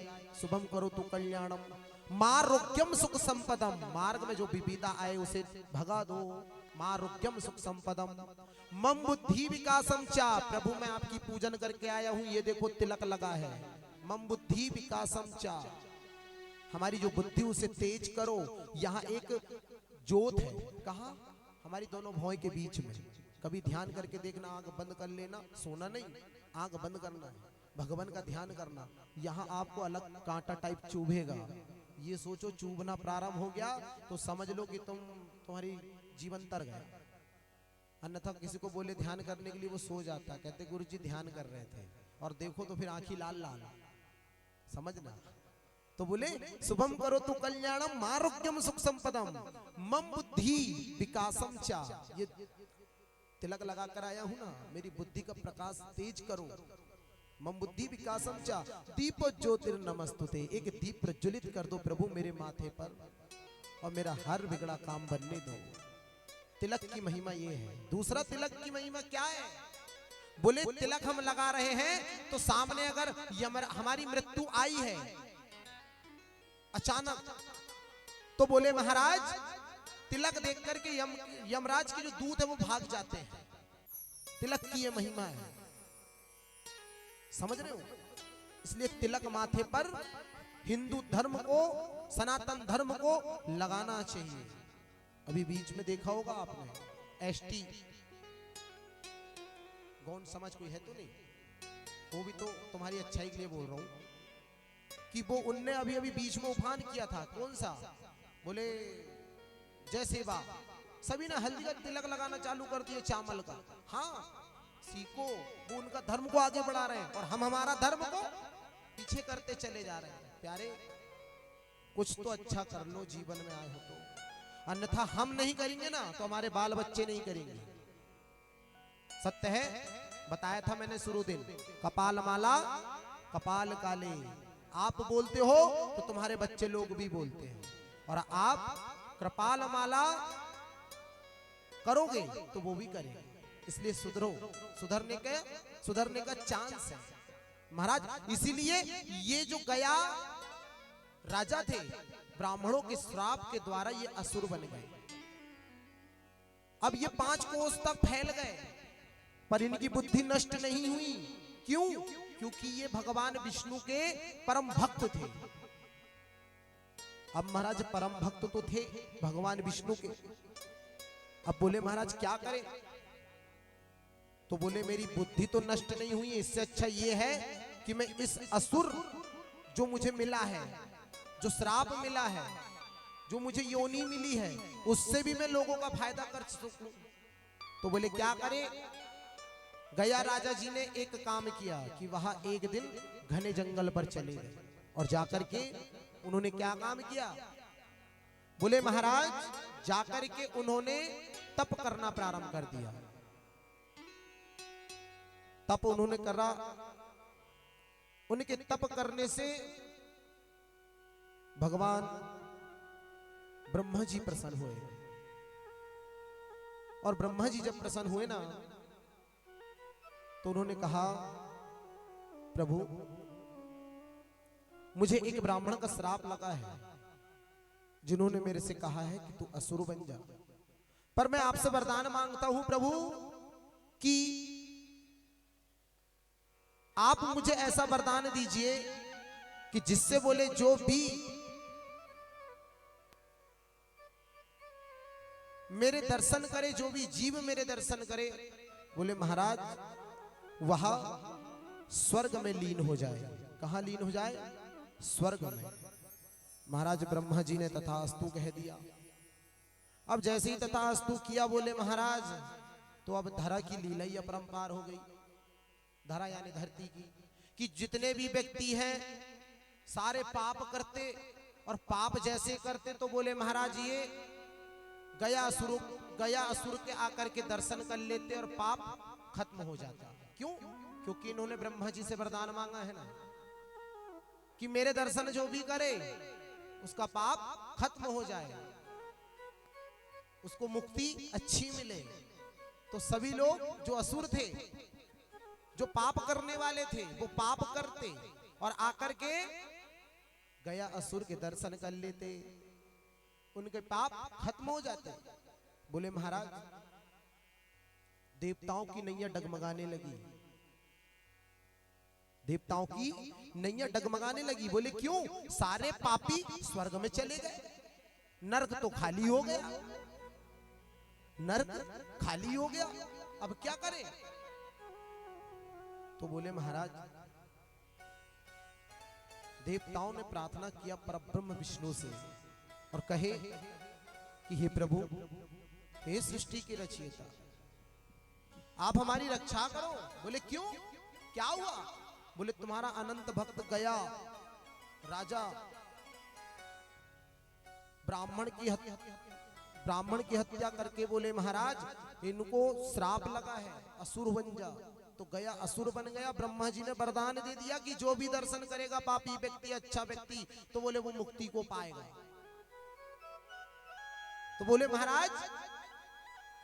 शुभम करो तो कल्याणम मारोग्यम सुख संपदम, मार्ग में जो विविधा आए उसे भगा दो। मारोग्यम सुख संपदम मम बुद्धि विकासम चा, प्रभु मैं आपकी पूजन करके आया हूं, ये देखो तिलक लगा है। मम बुद्धि विकासम चा, हमारी जो बुद्धि उसे तेज करो। यहाँ एक ज्योत है, कहा? हमारी दोनों भौं के बीच में। कभी ध्यान करके देखना, आंख बंद कर लेना, सोना नहीं, आंख बंद करना है, भगवान का ध्यान करना। यहाँ आपको अलग कांटा टाइप चुभेगा, ये सोचो चुभना प्रारंभ हो गया तो समझ लो कि तुम्हारी जीवन तर गया। अन्यथा किसी को बोले ध्यान करने के लिए वो सो जाता, कहते गुरुजी ध्यान कर रहे थे, और देखो तो फिर आंखी लाल लाल, समझना। तो बोले शुभम करो तो कल्याणम मारोग्यम सुख संपदम मम बुद्धि विकासम चा, ये तिलक लगा कर आया हूं ना, मेरी बुद्धि का प्रकाश तेज करो। मम बुद्धि विकासम चा दीप ज्योतिर्नमस्तुते। एक दीप प्रज्वलित कर दो प्रभु मेरे माथे पर और मेरा हर बिगड़ा काम बनने दो। तिलक की महिमा ये है। दूसरा तिलक की महिमा क्या है? बोले तिलक हम लगा रहे हैं तो सामने अगर हमारी मृत्यु आई है अचानक, तो बोले महाराज तिलक देख करके यमराज के जो दूत है वो भाग जाते हैं। तिलक की ये महिमा है, समझ रहे हो? इसलिए तिलक माथे पर हिंदू धर्म को, सनातन धर्म को लगाना चाहिए। अभी बीच में देखा होगा आपने एसटी गौन समझ कोई है तो नहीं, वो भी तो तुम्हारी अच्छाई के लिए बोल रहा हूं कि वो उनने अभी अभी बीच में उफान किया था। कौन सा? बोले जय सेवा, सभी ने हल्दी का तिलक लगाना चालू कर दिया चावल का। हाँ सीखो, वो उनका धर्म को आगे बढ़ा रहे हैं और हम हमारा धर्म को पीछे करते चले जा रहे हैं। प्यारे कुछ तो अच्छा कर लो जीवन में आए हो तो, अन्यथा हम नहीं करेंगे ना तो हमारे बाल बच्चे नहीं करेंगे। सत्य है, बताया था मैंने शुरू दिन, कपाल माला कपाल काले। आप बोलते हो तो तुम्हारे बच्चे लोग भी बोलते हैं, और आप कृपाल माला करोगे तो वो भी करेंगे। इसलिए सुधरो, सुधरने का चांस है महाराज। इसीलिए ये जो गया राजा थे, ब्राह्मणों के श्राप के द्वारा ये असुर बन गए। अब ये 5 कोस तक फैल गए, पर इनकी बुद्धि नष्ट नहीं हुई। क्यों? क्योंकि ये भगवान विष्णु के परम भक्त थे। अब महाराज परम भक्त तो थे भगवान विष्णु के। अब बोले महाराज क्या करें? तो बोले मेरी बुद्धि तो नष्ट नहीं हुई, इससे अच्छा ये है कि मैं इस असुर जो मुझे मिला है, जो श्राप मिला है, जो मुझे योनि मिली है, उससे भी मैं लोगों का फायदा कर सकूं। तो बोले क्या करें? गया राजा जी ने एक काम किया कि वहां एक दिन घने जंगल पर चले गए और जाकर के उन्होंने क्या काम किया? बोले महाराज जाकर के उन्होंने तप करना प्रारंभ कर दिया। तप उन्होंने करा, उनके तप करने से भगवान ब्रह्मा जी प्रसन्न हुए। और ब्रह्मा जी जब प्रसन्न हुए ना तो उन्होंने कहा प्रभु मुझे एक ब्राह्मण का श्राप लगा है, जिन्होंने मेरे से कहा है कि तू असुर बन जा। पर मैं आपसे वरदान मांगता हूं प्रभु कि आप मुझे ऐसा वरदान दीजिए कि जिससे बोले जो भी मेरे दर्शन करे, जो भी जीव मेरे दर्शन करे, बोले महाराज वहां स्वर्ग में लीन हो जाए। कहां लीन हो जाए? स्वर्ग में। महाराज ब्रह्मा जी ने तथास्तु कह दिया। अब जैसे ही तथास्तु किया बोले महाराज, तो अब धरा की लीला ही अपरंपार हो गई। धरा यानी धरती की, कि जितने भी व्यक्ति हैं सारे पाप करते, और पाप जैसे करते तो बोले महाराज ये गया असुर के आकर के दर्शन कर लेते और पाप खत्म हो जाता। क्यों? क्योंकि इन्होंने ब्रह्मा जी से वरदान मांगा है ना कि मेरे दर्शन जो भी करे उसका पाप खत्म हो जाए, उसको मुक्ति अच्छी मिले। तो सभी लोग जो असुर थे, जो पाप करने वाले थे, वो पाप करते और आकर के गया असुर के दर्शन कर लेते, उनके पाप खत्म हो जाते। बोले महाराज देवताओं की नैया डगमगाने लगी, देवताओं की नैया डगमगाने लगी। बोले क्यों? सारे पापी स्वर्ग में चले गए, नरक तो खाली हो गया, नरक खाली हो गया, अब क्या करें? तो बोले महाराज देवताओं ने प्रार्थना किया परब्रह्म विष्णु से और कहे कि हे प्रभु, हे सृष्टि के रचयिता, आप हमारी रक्षा करो। बोले क्यों? क्या हुआ? बोले तुम्हारा अनंत भक्त गया राजा ब्राह्मण की हत्या करके बोले महाराज इनको श्राप लगा है, असुर बन जा। तो गया असुर बन गया। ब्रह्मा जी ने वरदान दे दिया कि जो भी दर्शन करेगा पापी व्यक्ति अच्छा व्यक्ति, तो बोले वो मुक्ति को पाएगा। तो बोले महाराज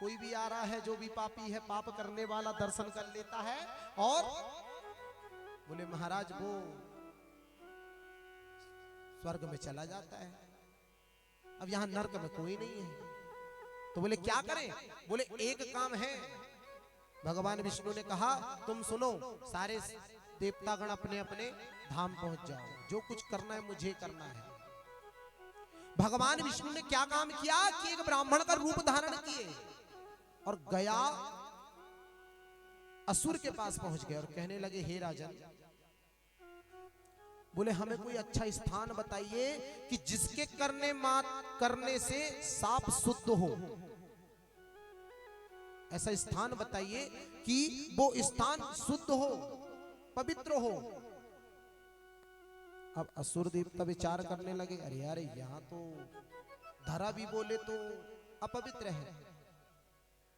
कोई भी आ रहा है जो भी पापी है, पाप करने वाला, दर्शन कर लेता है। और बोले महाराज वो स्वर्ग में चला जाता है, अब यहां नरक में कोई नहीं है। तो बोले क्या करें? बोले एक काम है। भगवान विष्णु ने कहा तुम सुनो, सारे देवतागण अपने अपने धाम पहुंच जाओ, जो कुछ करना है मुझे करना है। भगवान विष्णु ने क्या काम किया कि एक ब्राह्मण का रूप धारण किए और गया असुर के पास पहुंच गए और कहने लगे हे राजन, बोले हमें कोई अच्छा स्थान बताइए कि जिसके करने से साप शुद्ध हो। ऐसा स्थान बताइए कि वो स्थान शुद्ध हो, पवित्र हो। अब असुर देवता विचार करने लगे, अरे यार यहां तो धरा भी बोले तो अपवित्र है।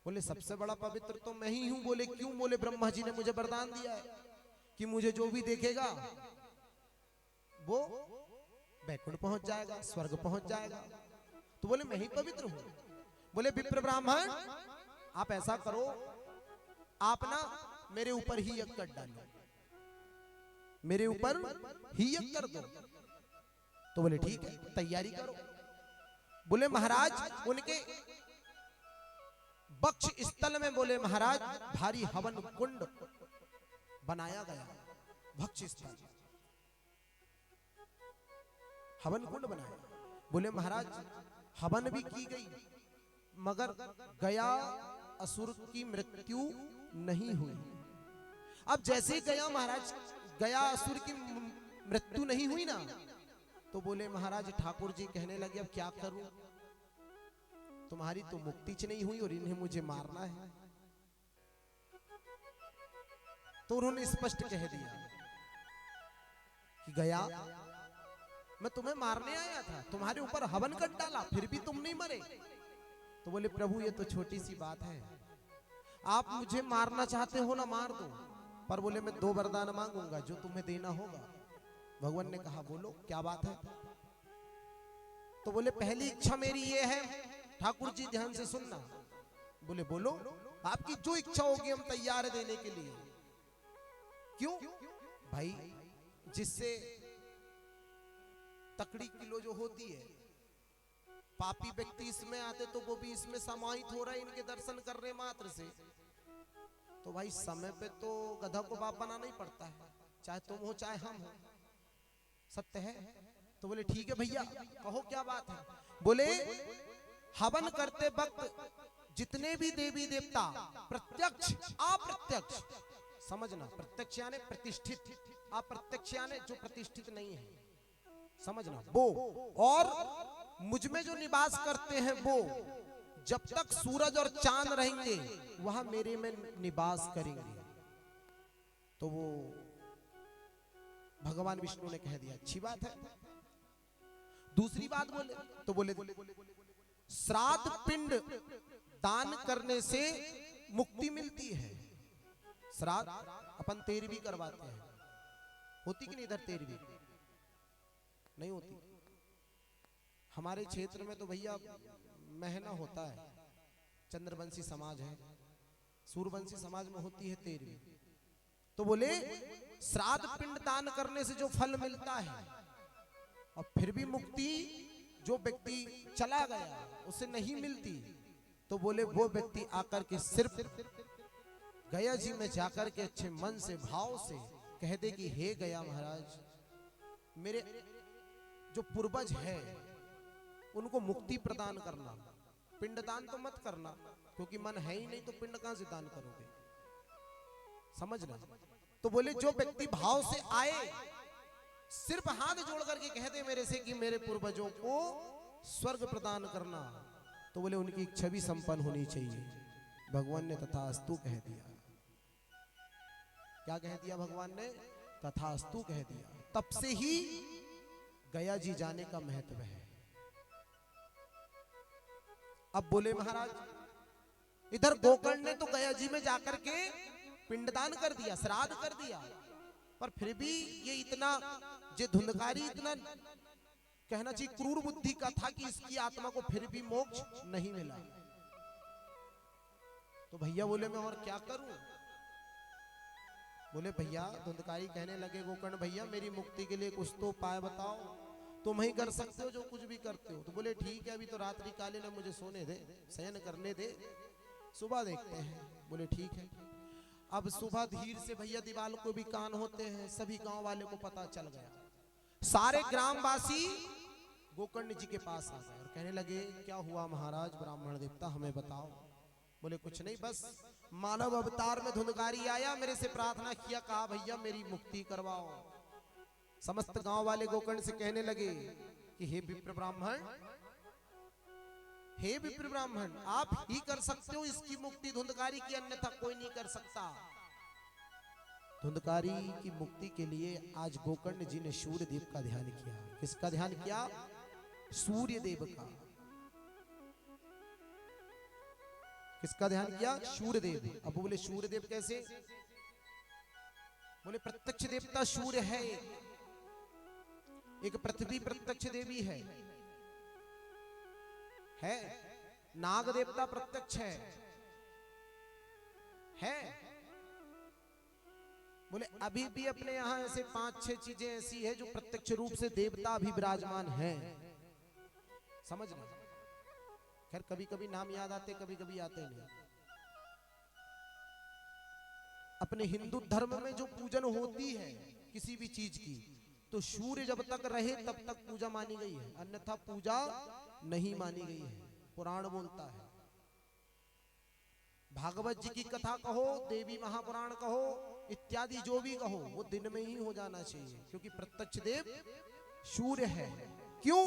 बोले सबसे बड़ा पवित्र तो मैं ही हूं। बोले क्यों? बोले ब्रह्मा जी ने मुझे वरदान दिया है कि मुझे जो भी देखेगा वो बैकुंठ पहुंच जाएगा, स्वर्ग पहुंच जाएगा। तो बोले मैं ही पवित्र हूं। बोले विप्र ब्राह्मण आप ऐसा करो, आप ना मेरे ऊपर ही यज्ञ कर डालो, मेरे ऊपर ही यज्ञ कर दो। तो बोले ठीक है तैयारी करो। बोले महाराज उनके वक्ष स्थल में, बोले महाराज भारी हवन कुंड बनाया गया। वक्ष स्थल हवन कुंड बनाया। बोले महाराज हवन भी की गई मगर गया असुर की मृत्यु नहीं हुई। अब जैसे गया महाराज, गया असुर की मृत्यु नहीं हुई ना, तो बोले महाराज ठाकुर जी कहने लगे अब क्या करूं, तुम्हारी तो मुक्ति च नहीं हुई और इन्हें मुझे मारना है। तो उन्होंने स्पष्ट कह दिया कि गया मैं तुम्हें मारने आया था, तुम्हारे ऊपर हवन कर डाला, फिर भी तुम नहीं मरे। तो बोले प्रभु ये तो छोटी सी बात है, आप मुझे मारना चाहते हो ना मार दो, पर बोले मैं 2 वरदान मांगूंगा जो तुम्हें देना होगा। भगवान ने कहा बोलो क्या बात है? तो बोले पहली इच्छा मेरी ये है, ठाकुर जी ध्यान से सुनना। बोले बोलो, आपकी जो इच्छा होगी हम तैयार है देने के लिए। क्यों भाई? जिससे तकड़ी किलो जो होती है, पापी व्यक्ति इसमें आते तो वो भी इसमें समाहित हो रहा है इनके दर्शन करने मात्र से। तो भाई समय पे तो गधा को बाप बनाना ही पड़ता है, चाहे तुम हो चाहे हम हो, सत्य है। तो बोले ठीक है भैया कहो क्या बात है। बोले हवन करते वक्त जितने भी देवी देवता प्रत्यक्ष अप्रत्यक्ष, समझना प्रत्यक्ष यानी प्रतिष्ठित, अप्रत्यक्ष यानी जो प्रतिष्ठित नहीं है, समझना वो, और मुझ में जो निवास करते हैं वो जब तक सूरज और चांद रहेंगे वहां मेरे में निवास करेंगे। तो वो भगवान विष्णु ने कह दिया अच्छी बात है। दूसरी बात बोले तो बोले श्राद्ध पिंड दान करने से मुक्ति मिलती है। श्राद्ध अपन 13वीं करवाते हैं, होती कि नहीं इधर 13वीं? नहीं होती। हमारे क्षेत्र में तो भैया महीना होता है, चंद्रवंशी समाज है, सूर्यवंशी समाज में होती है 13वीं। तो बोले श्राद्ध पिंड दान करने से जो फल मिलता है और फिर भी मुक्ति जो व्यक्ति चला गया उसे नहीं मिलती, तो बोले वो व्यक्ति आकर के सिर्फ गया जी में जाकर के अच्छे मन से भाव से कह दे कि हे गया महाराज, मेरे जो पूर्वज है उनको मुक्ति प्रदान करना, पिंडदान तो मत करना क्योंकि मन है ही नहीं तो पिंड कहां से दान करोगे, समझना। तो बोले जो व्यक्ति भाव से आए, सिर्फ हाथ जोड़ करके कह दे मेरे से कि मेरे पूर्वजों को स्वर्ग प्रदान करना, तो बोले उनकी इच्छा भी संपन्न होनी चाहिए। भगवान ने तथास्तु कह दिया। क्या कह दिया भगवान ने? तथास्तु कह दिया। तब से ही गया जी जाने का महत्व है। अब बोले महाराज इधर गोकर्ण ने तो गया जी में जाकर के पिंडदान कर दिया, श्राद्ध कर दिया, पर फिर भी ये इतना जे धुंधकारी इतना कहना चाहिए क्रूर बुद्धि का था कि इसकी आत्मा को फिर भी मोक्ष नहीं मिला। तो भैया बोले मैं और क्या करूं? बोले भैया धुंधकारी कहने लगे गोकर्ण भैया मेरी मुक्ति के लिए कुछ तो उपाय बताओ, तुम ही कर सकते हो जो कुछ भी करते हो। तो बोले ठीक है अभी तो रात्रि कालीन है, मुझे सोने दे, शयन करने दे, सुबह देखते हैं। बोले ठीक है। अब सुबह धीर से भैया दीवाल को भी कान होते हैं, सभी गांव वाले को पता चल गया। सारे ग्रामवासी गोकर्ण जी के पास आ गए और कहने लगे क्या हुआ महाराज ब्राह्मण देवता हमें बताओ। बोले कुछ नहीं, बस मानव अवतार में धुंधकारी आया, मेरे से प्रार्थना किया, कहा भैया मेरी मुक्ति करवाओ। समस्त गांव वाले गोकर्ण से कहने लगे कि हे विप्र ब्राह्मण, हे विप्र ब्राह्मण आप ही कर सकते हो इसकी मुक्ति धुंधकारी की, अन्यथा कोई नहीं कर सकता। धुंधकारी की मुक्ति के लिए आज गोकर्ण जी ने सूर्य देव का ध्यान किया। किसका ध्यान किया? सूर्य देव का। किसका ध्यान किया? सूर्य देव। अब बोले सूर्य देव कैसे? बोले प्रत्यक्ष देवता सूर्य है, एक पृथ्वी प्रत्यक्ष देवी है, नाग देवता प्रत्यक्ष है। बोले अभी भी अपने यहां ऐसे 5-6 चीजें ऐसी है जो प्रत्यक्ष रूप से देवता भी विराजमान है, समझना। खैर कभी कभी नाम याद आते, कभी कभी आते नहीं। अपने हिंदू धर्म में जो पूजन होती है किसी भी चीज की, तो सूर्य जब तक रहे तब तक पूजा मानी गई है, अन्यथा पूजा नहीं मानी गई है, पुराण बोलता है। भागवत जी की कथा कहो, देवी महापुराण कहो, इत्यादि जो भी कहो, वो दिन में ही हो जाना चाहिए, क्योंकि प्रत्यक्ष देव सूर्य है। क्यों?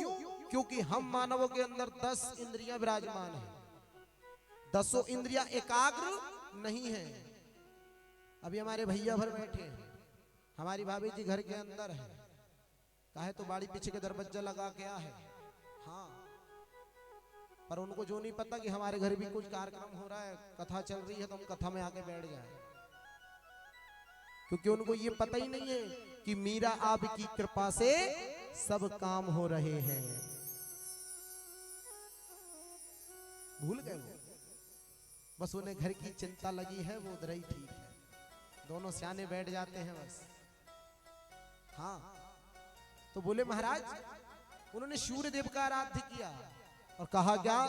क्योंकि हम मानवों के अंदर 10 इंद्रियां विराजमान हैं, 10 इंद्रियां एकाग्र नहीं है। अभी हमारे भैया भर बैठे हैं, हमारी भाभी जी घर के अंदर है, काहे तो बाड़ी पीछे के दरवाजा लगा के है, हाँ, पर उनको जो नहीं पता कि हमारे घर भी कुछ कार्यक्रम हो रहा है, कथा चल रही है, तो हम कथा में आके बैठ जाए, क्योंकि उनको ये पता ही नहीं है कि मीरा आपकी कृपा से सब काम हो रहे हैं। भूल गए वो, बस उन्हें घर की चिंता लगी है, वो उधर ही ठीक है, दोनों सियाने बैठ जाते हैं बस। हाँ, तो बोले महाराज उन्होंने सूर्य देव का आराध्य किया और कहा क्या?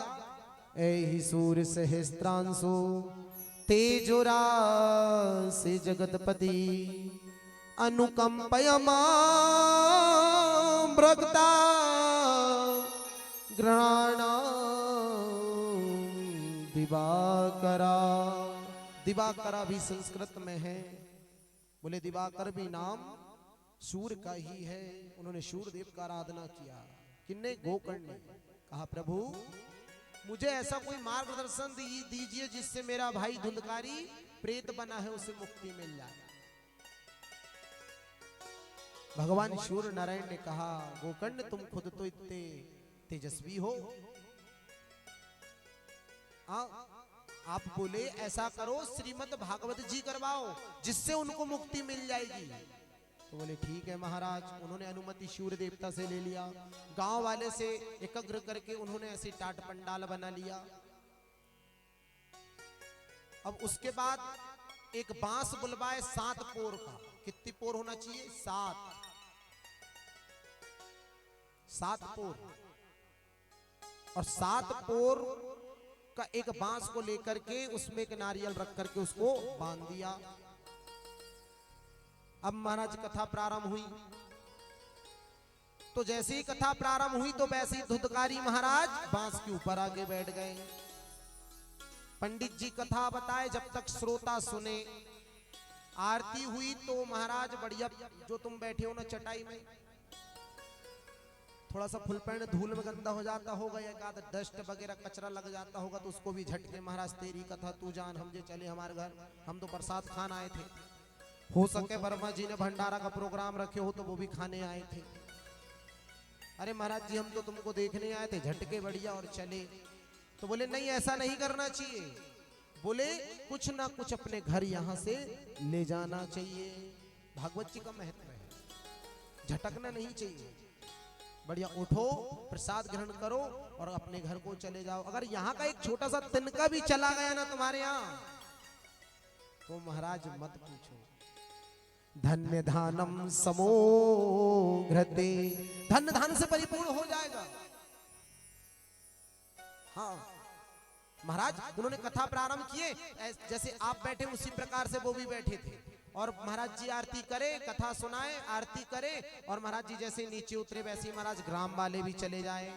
ऐहि सूर्य सहस्त्रांशो तेजोराशि जगतपति अनुकंपयमां भ्रगता ग्रहाणां दिवाकरा। दिवाकरा भी संस्कृत में है। बोले दिवाकर भी नाम सूर्य का ही है। उन्होंने सूर्य देव का आराधना किया। किन्ने? गोकर्ण ने। कहा प्रभु मुझे ऐसा कोई मार्गदर्शन दीजिए जिससे मेरा भाई धुंधकारी प्रेत बना है उसे मुक्ति मिल जाए। भगवान सूर्य नारायण ने कहा गोकर्ण तुम खुद तो इतने तेजस्वी हो, आप बोले ऐसा करो श्रीमद् भागवत जी करवाओ जिससे उनको मुक्ति मिल जाएगी। तो बोले ठीक है महाराज। उन्होंने अनुमति सूर्य देवता से ले लिया, गांव वाले से एकत्र करके उन्होंने ऐसी टाट पंडाल बना लिया। अब उसके बाद एक बांस बुलवाए 7 पोर का। कितनी पोर होना चाहिए? 7 पोर। और 7 पोर का एक बांस को लेकर के उसमें एक नारियल रख करके उसको बांध दिया। अब महाराज कथा प्रारंभ हुई। तो जैसे ही कथा प्रारंभ हुई तो वैसे ही धुंधकारी महाराज बांस के ऊपर आगे बैठ गए। पंडित जी कथा बताए, जब तक श्रोता सुने। आरती हुई तो महाराज बढ़िया, जो तुम बैठे हो ना चटाई में, थोड़ा सा फुल पैंट धूल में गंदा हो जाता होगा, या एकाध डस्ट वगैरह कचरा लग जाता होगा, तो उसको भी झटके महाराज तेरी कथा तू जान, हम जे चले हमारे घर, हम तो प्रसाद खान आए थे। हो सके वर्मा जी ने भंडारा का प्रोग्राम रखे हो तो वो भी खाने आए थे। अरे महाराज जी हम तो तुमको देखने आए थे, झटके बढ़िया और चले। तो बोले नहीं ऐसा नहीं करना चाहिए। बोले कुछ ना कुछ अपने घर यहाँ से ले जाना चाहिए। भागवत जी का महत्व है, झटकना नहीं चाहिए। बढ़िया उठो, प्रसाद ग्रहण करो और अपने घर को चले जाओ। अगर यहाँ का एक छोटा सा तिनका भी चला गया ना तुम्हारे यहाँ, तो महाराज मत पूछो। धन्य धानम समोघ्रते, धन धान से परिपूर्ण हो जाएगा। हाँ महाराज, उन्होंने कथा प्रारंभ किए, जैसे आप बैठे उसी प्रकार से वो भी बैठे थे। और महाराज जी आरती करे, कथा सुनाए, आरती करे, और महाराज जी जैसे नीचे उतरे वैसे ही महाराज ग्राम वाले भी चले जाए।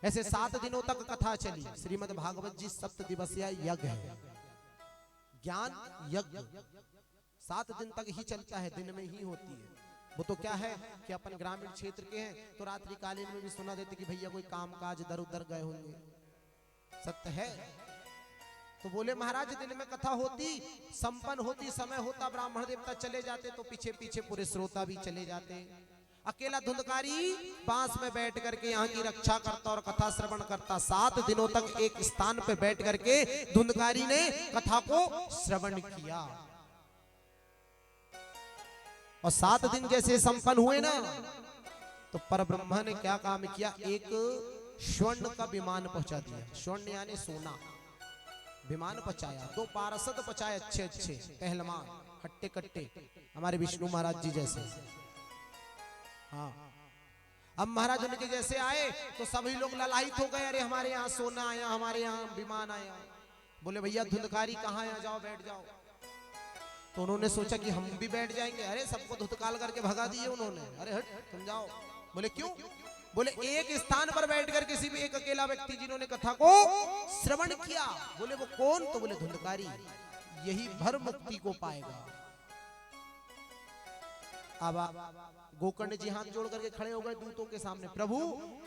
ऐसे 7 दिनों तक कथा चली। श्रीमद् भागवत जी 7 दिवसीय यज्ञ है, ज्ञान यज्ञ 7 दिन तक ही चलता है, दिन में ही होती है। वो तो क्या है कि अपन ग्रामीण क्षेत्र के हैं तो रात्रि कालीन में भी सुना देते कि भैया कोई काम काज इधर उधर गए होंगे, सत्य है। तो बोले महाराज दिन में कथा होती, संपन्न होती, समय होता, ब्राह्मण देवता चले जाते तो पीछे पीछे पूरे श्रोता भी चले जाते। अकेला धुंधकारी बांस में बैठ करके यहाँ की रक्षा करता और कथा श्रवण करता। 7 दिनों तक एक स्थान पे बैठ करके धुंधकारी ने कथा को श्रवण किया। और 7 दिन जैसे संपन्न हुए ना, तो परब्रह्मा ने क्या काम किया, एक स्वर्ण का विमान पहुंचा दिया। स्वर्ण यानी सोना, विमान पहुंचाया। 2 पार्षद पहुंचाए अच्छे अच्छे पहलवान, हट्टे कट्टे, हमारे विष्णु महाराज जी जैसे। हाँ, अब महाराज उनके जैसे आए तो सभी लोग ललायित हो गए, अरे हमारे यहाँ सोना आया, हमारे यहाँ विमान आया। बोले भैया धुंधकारी कहाँ है, जाओ बैठ जाओ। तो उन्होंने सोचा कि हम भी बैठ जाएंगे। अरे सबको धुतकाल करके भगा दिए उन्होंने, अरे हट तुम जाओ। बोले क्यों? बोले एक स्थान पर बैठकर किसी भी एक अकेला व्यक्ति जिन्होंने कथा को श्रवण किया। बोले वो कौन? तो बोले धुंधकारी, यही भर मुक्ति को पाएगा। अब गोकर्ण जी हाथ जोड़ करके खड़े हो गए दूतों के सामने, प्रभु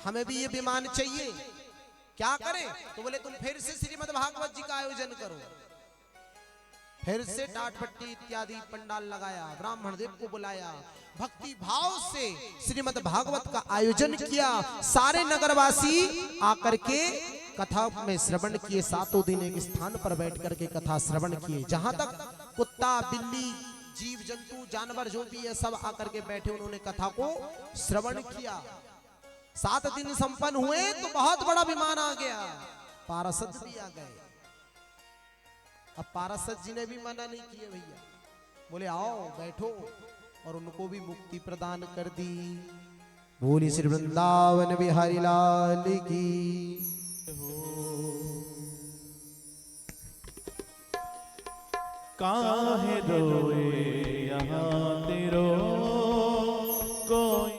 हमें भी ये विमान चाहिए, क्या करें? तो बोले तुम फिर से श्रीमद् भागवत जी का आयोजन करो। फिर से टाटपट्टी इत्यादि पंडाल लगाया, ब्राह्मण देव को बुलाया, भक्ति भाव से श्रीमद् भागवत का आयोजन किया। सारे नगरवासी आकर के कथा में श्रवण किए। 7 दिन एक स्थान पर बैठ करके कथा श्रवण किए। जहां तक कुत्ता बिल्ली जीव जंतु जानवर जो भी है सब आकर के बैठे, उन्होंने कथा को श्रवण किया। 7 दिन संपन्न हुए तो बहुत बड़ा विमान आ गया, पार्षद भी आ गए। अब पार्षद जी ने भी मना नहीं किए, भैया बोले आओ बैठो, और उनको भी मुक्ति प्रदान कर दी। बोली श्री वृंदावन बिहारी लाल की। काहे रोए यहाँ तेरो कोई।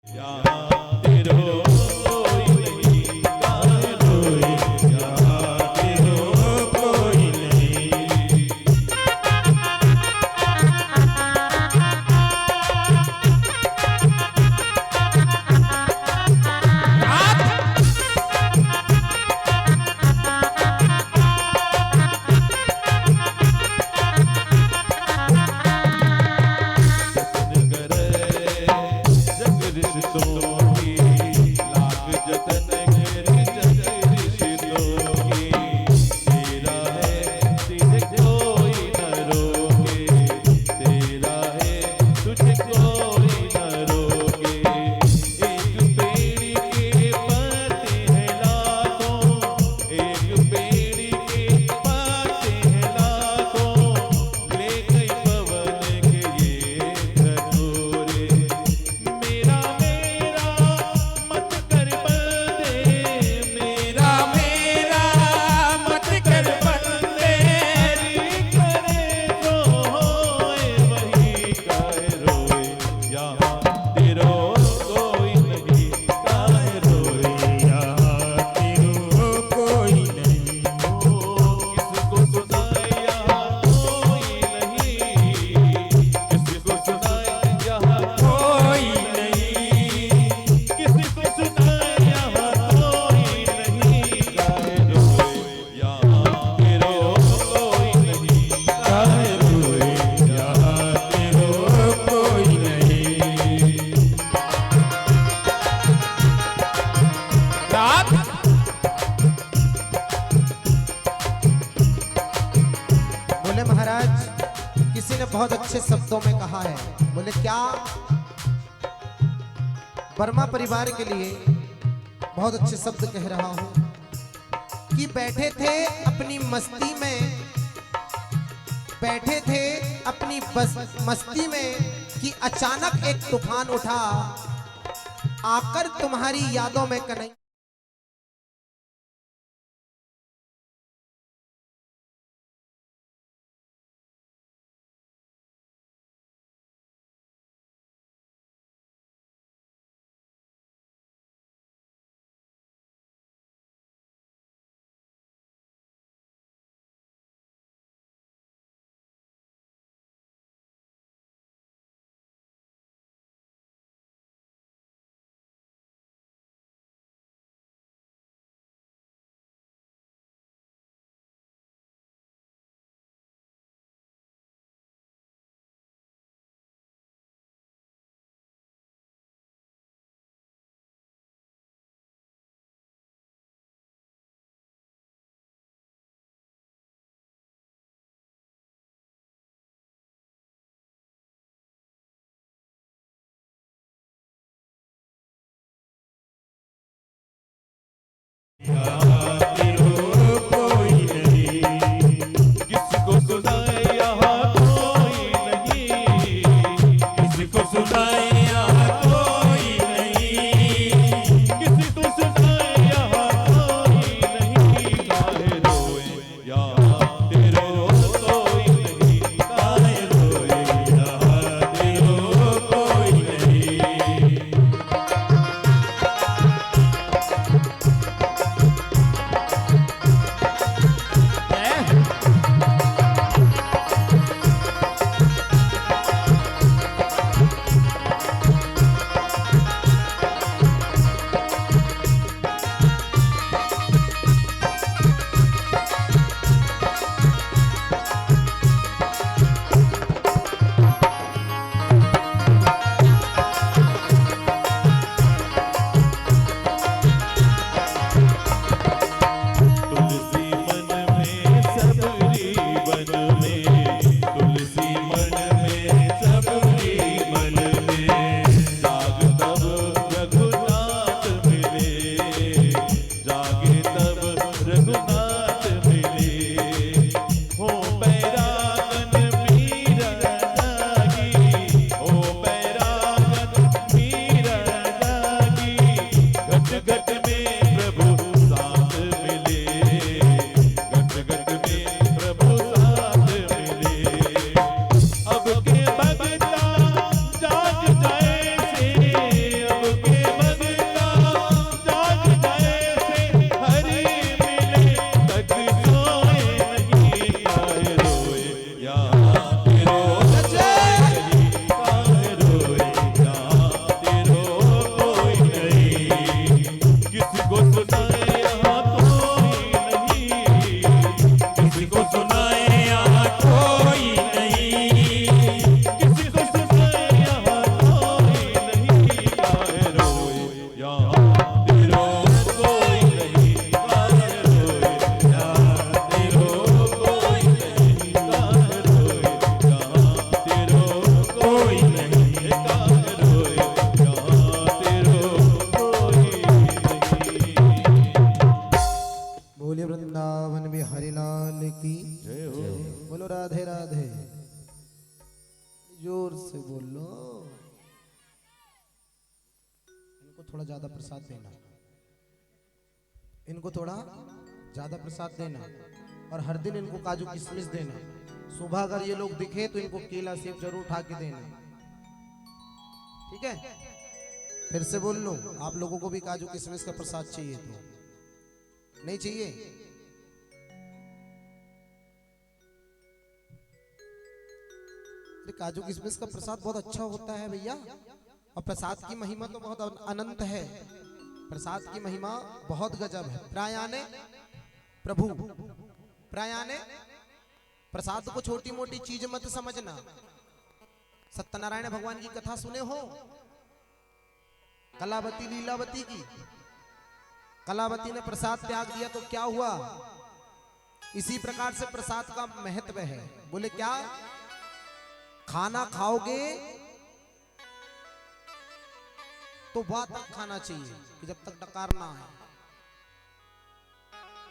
यहाँ तेरो कोई नहीं, काहे रोए यहाँ तेरो कोई नहीं। जतन करे जग रिश्तों रात बोले महाराज किसी ने बहुत अच्छे शब्दों में कहा है। बोले क्या? वर्मा परिवार के लिए बहुत अच्छे शब्द कह रहा हूं कि बैठे थे अपनी मस्ती में, बैठे थे अपनी मस्ती में कि अचानक एक तूफान उठा आकर तुम्हारी यादों में कन्हैया। कोई नहीं, किसको सुनाए यहाँ कोई नहीं, किसको सुनाए यहाँ कोई नहीं, किसको सुनाए यहाँ कोई नहीं, काहे रोए यहाँ तेरो कोई नहीं, काहे रोए यहाँ तेरो कोई नहीं। तुलसी मन में सबरी बन में, तुलसी मन में सबरी बन में, जाग तब रघुनाथ मिले, जागे तब रघुनाथ मिले, हो बैरागन मीरा जागी, हो बैरागन मीरा जागी, घट घट में प्रभु साथ मिले, घट घट में प्रभु साथ मिले। अब के भगता जाग जाए से, अब के भगता जाग जाए से, हरि मिले तक सोए नहीं, काहे रोए यहाँ तेरो कोई नहीं, काहे रोए यहाँ तेरो कोई नहीं, किसको सुनाए यहाँ कोई नहीं, किसको सुनाए यहाँ कोई नहीं, किसको सुनाए यहाँ कोई नहीं, काहे रोए यहाँ तेरो कोई नहीं, काहे रोए यहाँ तेरो कोई नहीं, काहे रोए यहाँ तेरो कोई नहीं, काहे रोए यहाँ तेरो कोई नहीं। बोले वृंदावन बिहारी लाल की जय हो। बोलो राधे राधे। जोर से बोलो। इनको थोड़ा ज्यादा प्रसाद देना, इनको थोड़ा ज्यादा प्रसाद देना, और हर दिन इनको काजू किशमिश देना। सुबह अगर ये लोग दिखे तो इनको केला सेब जरूर उठा के देना, ठीक है? फिर से बोल लो, आप लोगों को भी काजू किशमिश का प्रसाद चाहिए तो नहीं चाहिए? अरे काजू किशमिश का प्रसाद बहुत अच्छा होता है भैया, और प्रसाद की महिमा तो बहुत अनंत है। प्रसाद की महिमा बहुत गजब है। प्रायाने प्रभु, प्रायाने प्रसाद को छोटी मोटी चीज मत समझना। सत्यनारायण भगवान की कथा सुने हो, कलावती लीलावती की? कलावती ने प्रसाद त्याग दिया तो क्या हुआ? इसी प्रकार से प्रसाद का महत्व है। बोले क्या? खाना खाओगे तो वहां तक खाना चाहिए कि जब तक डकार ना आए,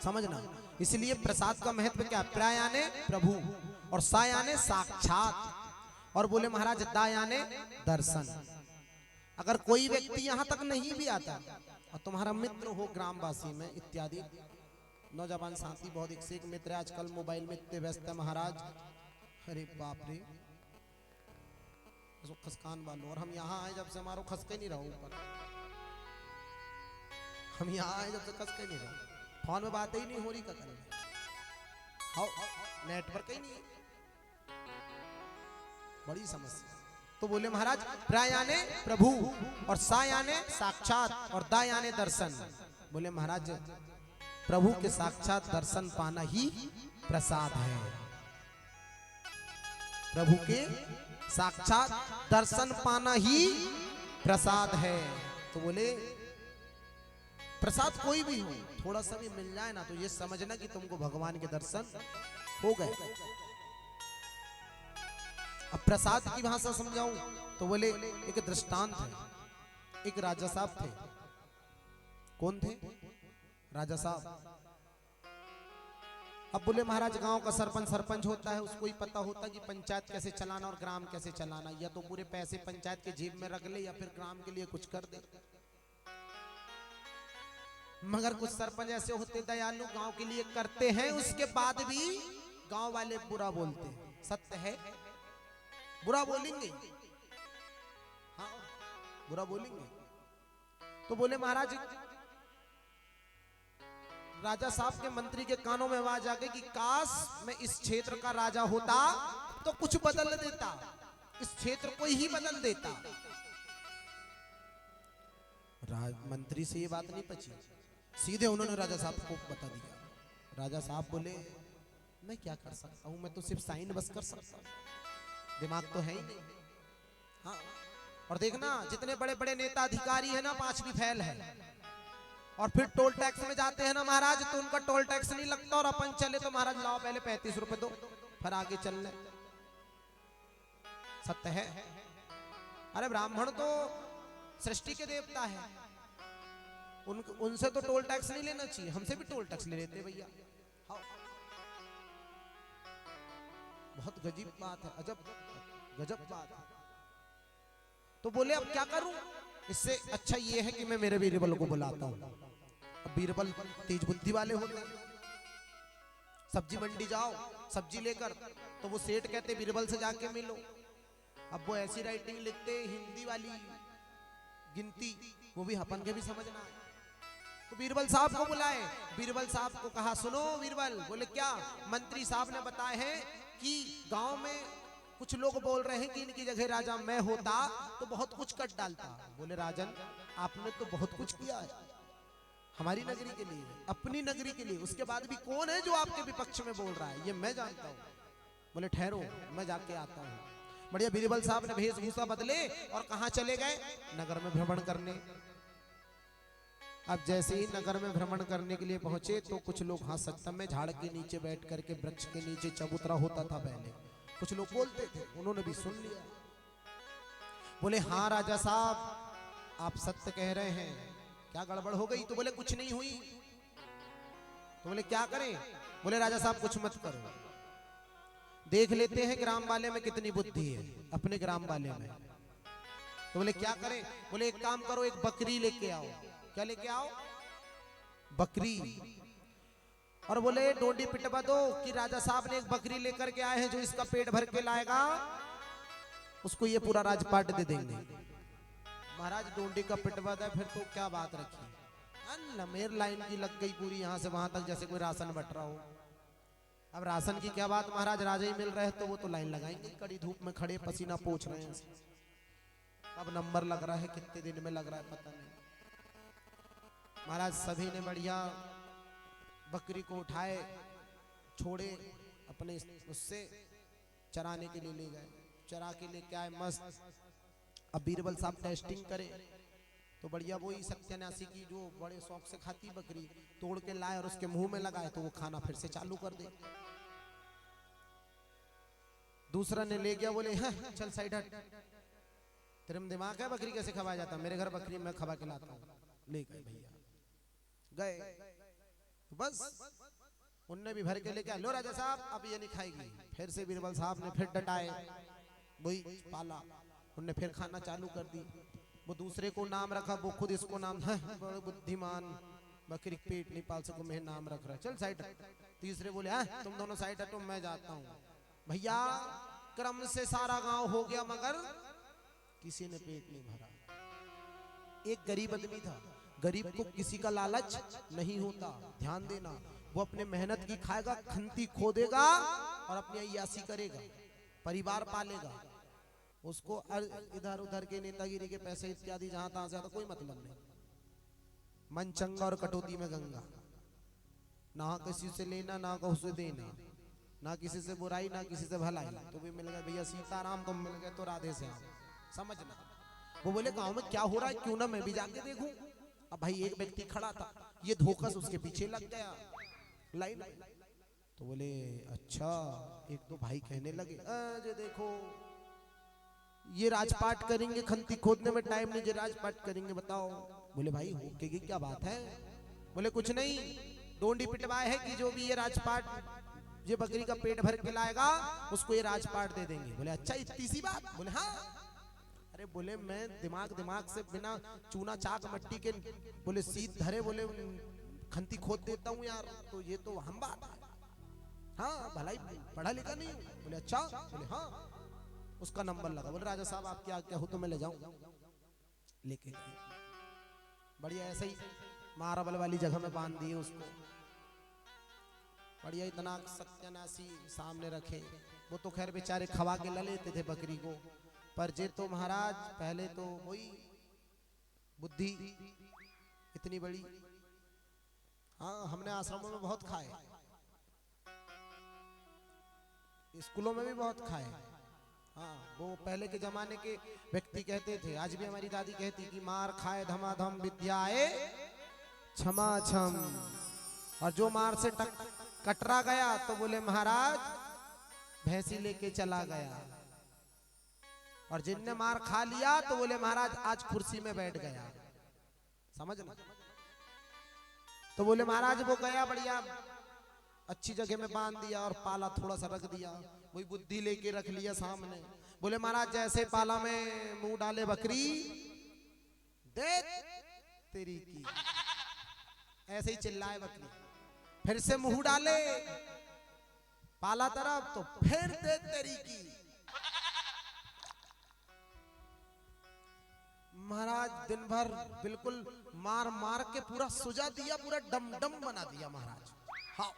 समझना। इसलिए प्रसाद का महत्व क्या? प्रा याने प्रभु और सा याने साक्षात, और बोले महाराज दा याने दर्शन। अगर कोई व्यक्ति यहां तक नहीं भी आता और तुम्हारा मित्र हो ग्रामवासी में इत्यादि, नौजवान साथी बहुत एक से एक मित्र है, आजकल मोबाइल में इतने व्यस्त है महाराज, अरे बाप रे, खसकान वालों। और हम यहाँ आए जब से हमारा खसके नहीं रहा ऊपर, हम यहाँ आए जब से खसके नहीं रहा, फोन में बात ही नहीं हो रही, का करें, नेटवर्क ही नहीं, बड़ी समस्या। तो बोले महाराज प्रा याने प्रभु और सा याने साक्षात और दा याने दर्शन। बोले महाराज प्रभु के साक्षात दर्शन पाना ही प्रसाद है, प्रभु के साक्षात दर्शन पाना ही प्रसाद है। तो बोले प्रसाद कोई भी हो, थोड़ा सा भी मिल जाए ना तो ये समझना कि तुमको भगवान के दर्शन हो गए। अब प्रसाद की भाषा समझाऊं तो बोले एक दृष्टांत है। एक राजा साहब थे। कौन थे? राजा साहब। अब बोले महाराज गांव का सरपंच होता है, उसको ही पता होता कि पंचायत कैसे चलाना और ग्राम कैसे चलाना, या तो पूरे पैसे पंचायत के जेब में रख ले या फिर ग्राम के लिए कुछ कर दे। मगर कुछ सरपंच ऐसे होते दयालु, गांव के लिए करते हैं, उसके बाद भी गांव वाले बुरा बोलते हैं। सत्य है, बुरा बोलेंगे, हाँ बुरा बोलेंगे। तो बोले महाराज राजा साहब के मंत्री के कानों में आवाज आ गई कि काश मैं इस क्षेत्र का राजा होता तो कुछ बदल देता, इस क्षेत्र को ही बदल देता। मंत्री से ये बात नहीं पची, सीधे उन्होंने राजा साहब को बता दिया। राजा साहब बोले मैं क्या कर सकता हूं, मैं तो सिर्फ साइन बस कर सकता हूं, दिमाग तो है ही नहीं। हाँ, और देखना जितने बड़े बड़े नेता अधिकारी है ना, पांचवी फैल है, और फिर टोल टैक्स में जाते हैं ना महाराज तो उनका टोल टैक्स नहीं लगता, और अपन चले तो महाराज लाओ पहले 35 रुपए दो फिर आगे चल ले। सत्य है। अरे ब्राह्मण तो सृष्टि के देवता है, उनसे तो टोल टैक्स नहीं लेना चाहिए, हमसे भी टोल टैक्स ले लेते भैया। हाँ। बहुत गजीब बात है, अजब गजब बात है। तो बोले अब क्या करूं, इससे अच्छा ये है कि मैं मेरे बीरबल को बुलाता हूं। अब बीरबल तेज बुद्धि वाले होते हैं। सब्जी मंडी जाओ सब्जी लेकर, तो वो सेठ कहते बीरबल से जाके मिलो। अब वो ऐसी राइटिंग लिखते हिंदी वाली गिनती, वो भी अपन के भी समझना है। तो बीरबल साहब को बुलाए, बीरबल साहब को कहा सुनो बीरबल। बोले क्या? मंत्री साहब ने बताए हैं कि गांव में कुछ लोग बोल रहे हैं कि इनकी जगह राजा मैं होता तो बहुत कुछ कर डालता। बोले राजन आपने तो बहुत कुछ किया है हमारी नगरी के लिए, अपनी नगरी के लिए, उसके बाद भी कौन है जो आपके विपक्ष में बोल रहा है, ये मैं जानता हूँ। बोले ठहरो मैं जाके आता हूँ। बढ़िया, बीरबल साहब ने वेशभूषा बदले और कहाँ चले गए? नगर में भ्रमण करने। अब जैसे ही नगर में भ्रमण करने के लिए पहुंचे तो कुछ लोग, हाँ सत्संग में झाड़ के नीचे बैठ करके, वृक्ष के नीचे चबूतरा होता था पहले, कुछ लोग बोलते थे, उन्होंने भी सुन लिया। बोले हाँ राजा साहब आप सत्य कह रहे हैं, क्या गड़बड़ हो गई? तो बोले कुछ नहीं हुई। तो बोले क्या करें? बोले राजा साहब कुछ मत करो, देख लेते हैं ग्राम वाले में कितनी बुद्धि है, अपने ग्राम वाले में। तो बोले क्या करें? बोले एक काम करो, एक बकरी लेके आओ। क्या लेके आओ? बकरी। और बोले डोंडी पिटवा दो कि राजा साहब ने एक बकरी लेकर के आए हैं, जो इसका पेट भर के लाएगा उसको ये पूरा राजपाट दे देंगे। महाराज डोंडी का पिटवा दे फिर तो क्या बात रखी, मेर लाइन की लग गई पूरी यहां से वहां तक, जैसे कोई राशन बट रहा हो। अब राशन की क्या बात महाराज, राजा ही मिल रहे हैं तो वो तो लाइन लगाएंगे, कड़ी धूप में खड़े पसीना पोंछ रहे हैं। अब नंबर लग रहा है, कितने दिन में लग रहा है पता नहीं। महाराज सभी ने बढ़िया बकरी को उठाए, छोड़े, अपने उससे चराने के लिए ले गए, चरा के लेके आए मस्त। अब बीरबल साहब टेस्टिंग करे, तो बढ़िया वही सत्यानाशी की जो बड़े शौक से खाती बकरी तोड़ के लाए और उसके मुंह में लगाए तो वो खाना फिर से चालू कर दे। दूसरा ने ले गया, बोले हाँ चल साइड हट, तेरे में दिमाग है बकरी कैसे खवाया जाता? मेरे घर बकरी मैं खवा के लाता हूँ। ले गए भैया, गए तो बस उनने भी भर के लेके लो राजा साहब अब ये नहीं खाएगी। फिर से बीरबल साहब ने फिर डटाए, वही पाला, उनने फिर खाना चालू कर दी। वो दूसरे को नाम रखा, वो खुद इसको नाम, बड़े बुद्धिमान, बकरी पेट नहीं पाल सको, मैं नाम रख रहा, चल साइड। तीसरे बोले हाँ तुम दोनों साइड हटो मैं जाता हूँ। भैया क्रम से सारा गांव हो गया मगर किसी ने पेट नहीं भरा। एक गरीब आदमी था, गरीब को किसी का लालच नहीं होता, ध्यान देना। वो अपने मेहनत की खाएगा, खंती खोदेगा और अपनी अय्यासी करेगा, परिवार पालेगा। उसको इधर उधर के नेतागिरी के पैसे इत्यादि जहां तहां से आता कोई मतलब नहीं। मन चंगा और कटौती में गंगा, ना किसी से लेना ना किसी से देना, ना किसी से बुराई ना किसी से भलाई। तो भी मिल गए भैया सीताराम, तुम मिल गए तो राधे से समझना। वो बोले गांव में क्या हो रहा है, क्यों ना मैं भी जाके देखूं। अब भाई एक व्यक्ति खड़ा था, ये धोखस उसके पीछे लग गया लाइन में। तो बोले अच्छा, एक तो भाई कहने लगे जे देखो ये राजपाट करेंगे, खंती खोदने में टाइम नहीं, जे राजपाट करेंगे बताओ। बोले भाई हो के क्या बात है? बोले कुछ नहीं, डोंडी पिटवाए है कि जो भी ये राजपाट ये बकरी का पेट भर के लाएगा उसको ये राजपाट दे देंगे। बोले अच्छा इतनी सी बात? बोले हाँ। अरे बोले मैं दिमाग से बिना चूना चाक मट्टी के बोले सीध धरे बोले खंती खोद देता हूँ यार, तो ये तो हम बात है। हाँ भलाई पढ़ा लिखा नहीं हूँ। बोले अच्छा? बोले हाँ। उसका नंबर लगा, बोले राजा साहब आप क्या हो तो मैं ले जाऊं। लेके गए, बढ़िया ऐसे ही माराबल वाली जगह में बांध दिए उसको, बढ़िया इतना सत्यानाशी सामने रखे। वो तो खैर बेचारे खवा के ला लेते थे बकरी को, पर जे तो महाराज पहले तो वही बुद्धि इतनी बड़ी। हाँ हमने आश्रमों में बहुत खाए, स्कूलों में भी बहुत खाए। हाँ वो पहले के जमाने के व्यक्ति कहते थे, आज भी हमारी दादी कहती कि मार खाए धमाधम विद्याए क्षमा छम। और जो मार से कटरा गया तो बोले महाराज भैंसी लेके चला गया। और जिनने मार खा लिया तो बोले महाराज आज कुर्सी में बैठ गया। समझना? तो बोले महाराज वो गया बढ़िया अच्छी जगह में बांध दिया और पाला थोड़ा सा रख दिया, वही बुद्धि लेके रख लिया सामने। बोले महाराज जैसे पाला में मुंह डाले बकरी देख तेरी की, ऐसे ही चिल्लाए बकरी, फिर से मुंह डाले पाला तरफ तो फिर दे तेरी की। महाराज दिन भर बिल्कुल मार मार के पूरा सुजा दिया, पूरा डम डम बना दिया महाराज। हाँ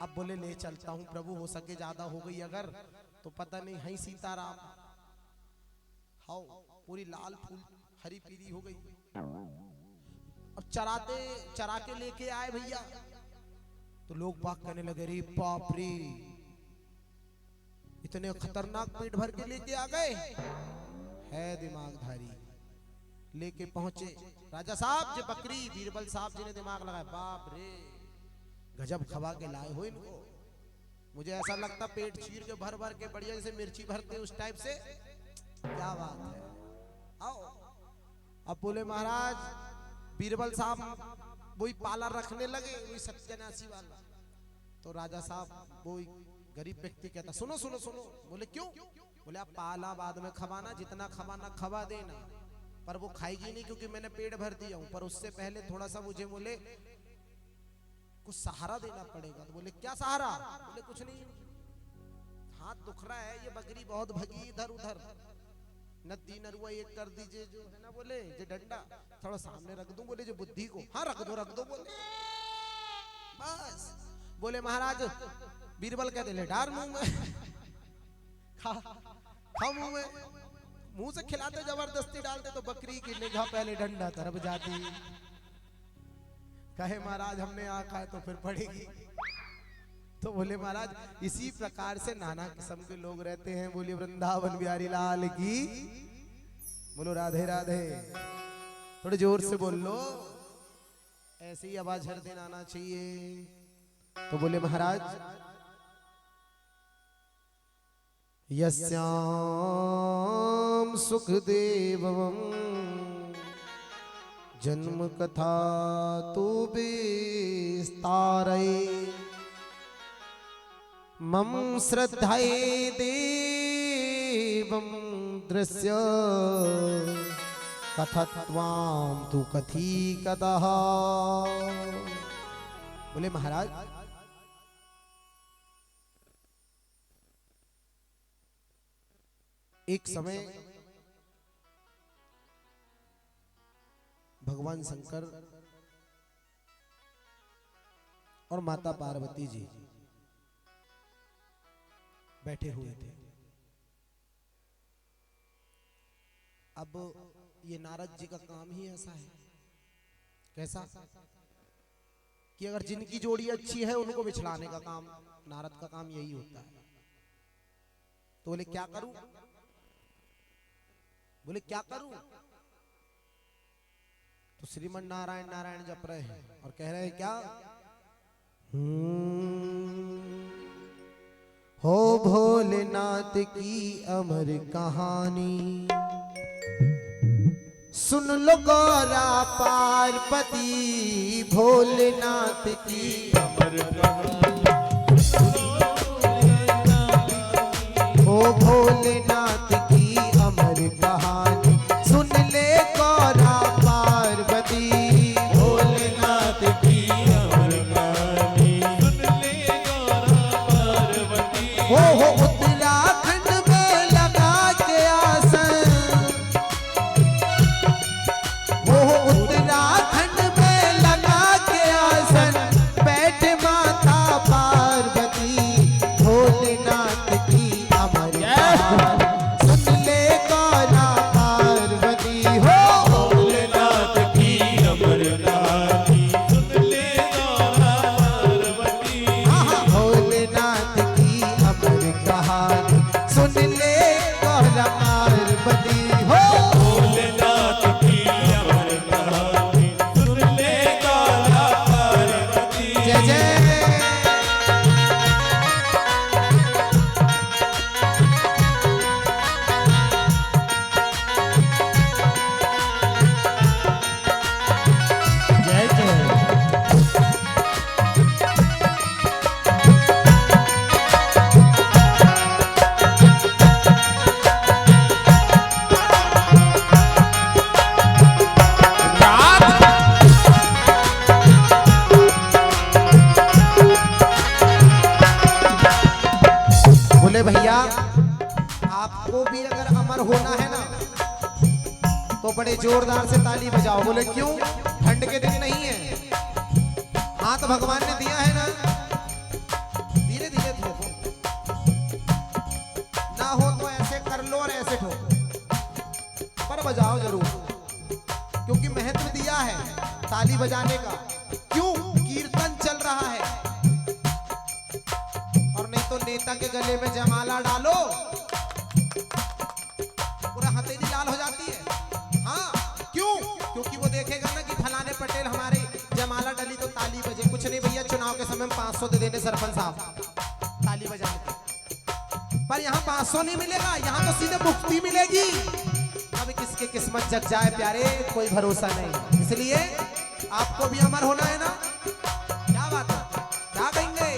अब बोले ले चलता हूं प्रभु, हो सके ज्यादा हो गई अगर तो पता नहीं है सीताराम। हाँ पूरी लाल फूल हरी पीली हो गई। अब चरा के लेके आए भैया, तो लोग बात करने लगे रे बाप रे इतने खतरनाक पेट भर के लेके आ गए है दिमागधारी। लेके पहुंचे राजा साहब जी बकरी, बीरबल साहब जी ने दिमाग लगाया, बाप रे गजब खवा के लाए हो इनको। मुझे ऐसा लगता पेट चीर के भर भर के बढ़िया जैसे मिर्ची भरते उस टाइप से, क्या बात है। आओ अब बोले महाराज बीरबल साहब वही पाला रखने लगे, वही सत्यानाशी वाला। तो राजा साहब वो गरीब व्यक्ति कहता सुनो सुनो सुनो। बोले क्यों? बोले आप पाला बाद में खवाना, जितना खवाना खवा देना, पर वो खाएगी नहीं क्योंकि मैंने पेट भर दिया हूं, पर उससे पहले थोड़ा सा मुझे बोले कुछ सहारा देना पड़ेगा। तो बोले क्या सहारा? बोले कुछ नहीं, हाथ दुख रहा है, ये बकरी बहुत भगी इधर उधर, नदी नरुआ एक कर दीजिए जो है ना, बोले जो डंडा थोड़ा सामने रख दूं, बोले जो बुद्धि को, हाँ रख दो बोले बस। बोले महाराज बीरबल कहते ले डार मुंह में खा मुंह में, मुंह से खिलाते जबरदस्ती डालते तो बकरी की निगाह पहले डंडा तरफ जाती, कहे महाराज हमने आंखा है तो फिर पड़ेगी। तो बोले महाराज इसी प्रकार से नाना किस्म के लोग रहते हैं। बोलिए वृंदावन बिहारी लाल की बोलो राधे राधे। थोड़े जोर से बोल लो, ऐसी ही आवाज हर दिन आना चाहिए। तो बोले महाराज, यस्याम सुखदेवम जन्म कथा तु विस्तारये मम श्रद्धाये देवं दृश्य कथत्वां तु कथी कदः। बोले महाराज, एक समय भगवान शंकर और माता पार्वती जी बैठे हुए थे। अब ये नारद जी का काम ही ऐसा है। कैसा कि अगर जिनकी जोड़ी अच्छी है उनको बिछलाने का काम नारद का काम यही होता है। तो बोले क्या करूं? बोले क्या करूं? तो श्रीमन नारायण नारायण जप रहे हैं और कह रहे हैं क्या? हो भोलेनाथ की अमर कहानी, सुन लो गौरा पार्वती, भोलेनाथ की अमर कहानी, हो भोलेनाथ की अमर कहानी, सुन ले गौरा पार्वती, भोलेनाथ की अमर कहानी, सुन ले गौरा पार्वती। हो उत्तराखंड में लगा के आसन, हो उत्तराखंड में लगा के आसन, बैठ माता पार्वती, भोलेनाथ की अमर कहानी, सुन ले गौरा पार्वती। हो भोलेनाथ की अमर कहानी, सुन ले गौरा पार्वती। भोलेनाथ की अमर कहानी, सुन ले गौरा पार्वती। हो भोलेनाथ की अमर कहानी, सुन ले गौरा पार्वती। जय जय। जय जय। बोले भैया, आपको भी अगर अमर होना है ना तो बड़े जोरदार से ताली बजाओ। बोले क्यों? ठंड के दिन नहीं है, हाथ भगवान ने दिया है ना, धीरे धीरे ठोको, ना हो तो ऐसे कर लो और ऐसे ठोको, पर बजाओ जरूर, क्योंकि महत्व दिया है ताली बजाने का। क्यों? कीर्तन चल रहा है, और नहीं तो नेता के गले में जयमाला डालो, पूरा हथेली लाल हो जाती है। हाँ, क्यों? क्योंकि वो देखेगा ना कि फलाने पटेल हमारे जयमाला डली तो ताली बजे। कुछ नहीं भैया, चुनाव के समय 500 दे देने सरपंच साहब ताली बजाने के। पर यहाँ 500 नहीं मिलेगा, यहाँ तो सीधे मुफ्ती मिलेगी। अब किसके किस्मत जग जाए प्यारे, कोई भरोसा नहीं। इसलिए आपको भी अमर होना है ना। क्या बात है, क्या कहेंगे?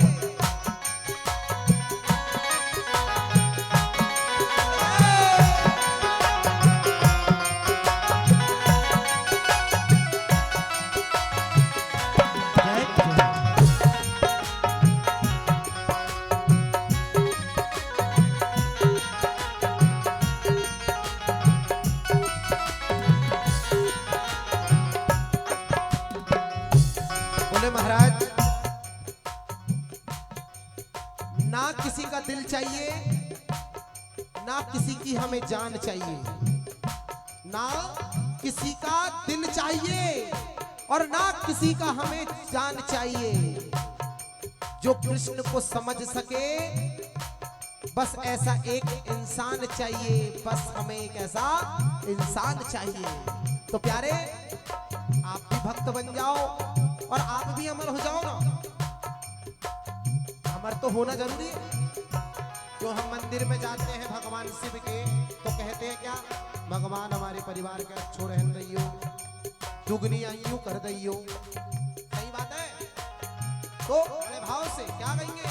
बोले महाराज, ना किसी का दिल चाहिए, ना किसी की हमें जान चाहिए, ना किसी का दिल चाहिए और ना किसी का हमें जान चाहिए। जो कृष्ण को समझ सके बस ऐसा एक इंसान चाहिए, बस हमें एक ऐसा इंसान चाहिए। तो प्यारे आप भी भक्त बन जाओ और आप भी अमर हो जाओ ना। अमर तो होना जरूरी है। जो हम मंदिर में जाते हैं भगवान शिव के तो कहते हैं क्या, भगवान हमारे परिवार के अच्छो रहन रहियो, दुगनी आइयो कर दइयो। सही बात है। तो बड़े भाव से क्या कहेंगे,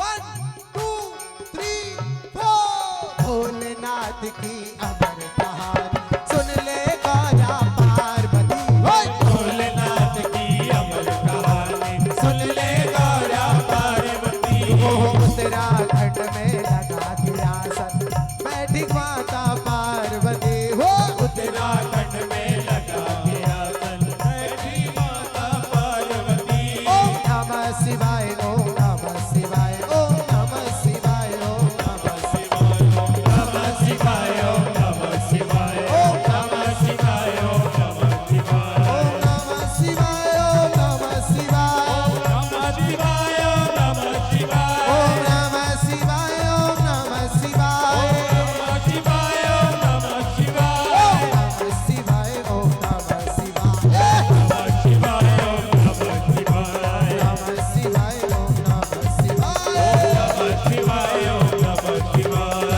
1 2 3 4। भोलेनाथ की अमर कहानी सुन ले गौरा पार्वती। भोलेनाथ की अमर कहानी सुन ले गौरा पार्वती। वो उत्तराखंड में लगा दिया सन, बैठी माता पार्वती। हो उत्तराखंड में लगा दिया सन, बैठी माता पार्वती। ओम नमः शिवाय, ओम नमः शिवाय, ओम नमः शिवाय, ओम नमः शिवाय ओम नमः शिवाय ओम नमः शिवाय ओम नमः शिवाय ओम नमः शिवाय ओम नमः शिवाय, ओम नमः शिवाय, नमः शिवाय ओम नमः शिवाय ओम नमः शिवाय, ओम नमः शिवाय, नमः शिवाय ओम नमः शिवाय ओम नमः शिवाय, ओम नमः शिवाय, नमः शिवाय ओम नमः शिवाय नमः शिवाय, ओम नमः शिवाय। नमः शिवाय ओम नमः शिवाय।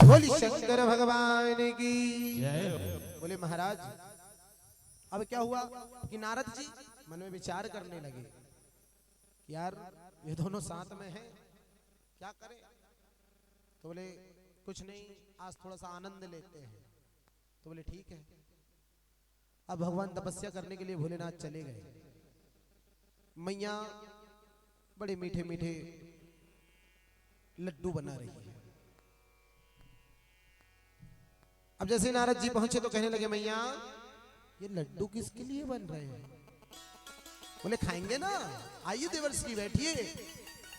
बोली शंकर भगवान की। बोले महाराज अब क्या हुआ कि नारद जी मन में विचार करने लगे कि यार ये दोनों साथ में हैं, क्या करें। तो बोले कुछ नहीं, आज थोड़ा सा आनंद लेते हैं। तो बोले ठीक है। अब भगवान तपस्या करने के लिए भोलेनाथ चले गए। मैया बड़े मीठे मीठे लड्डू बना रही है। अब जैसे नारद जी पहुंचे तो कहने लगे मैया ये लड्डू किसके लिए बन रहे हैं। बोले खाएंगे ना, आइए देवर्षि की बैठिए,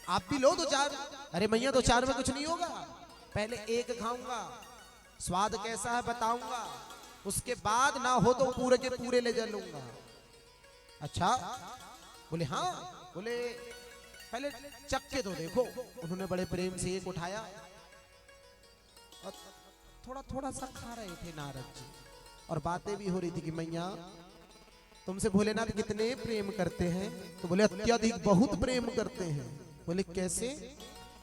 आप भी लो दो चार। अरे मैया दो चार में कुछ नहीं होगा, पहले एक खाऊंगा, स्वाद कैसा है बताऊंगा, उसके बाद ना हो तो पूरे के पूरे ले जा लूंगा। अच्छा बोले हाँ। बोले पहले चख के तो देखो। उन्होंने बड़े प्रेम से एक उठाया और थोड़ा थोड़ा सा खा रहे थे नारद जी, और बातें भी हो रही थी कि मैया तुमसे भोलेनाथ कितने प्रेम करते हैं। तो बोले अत्यधिक बहुत प्रेम करते हैं। बोले कैसे।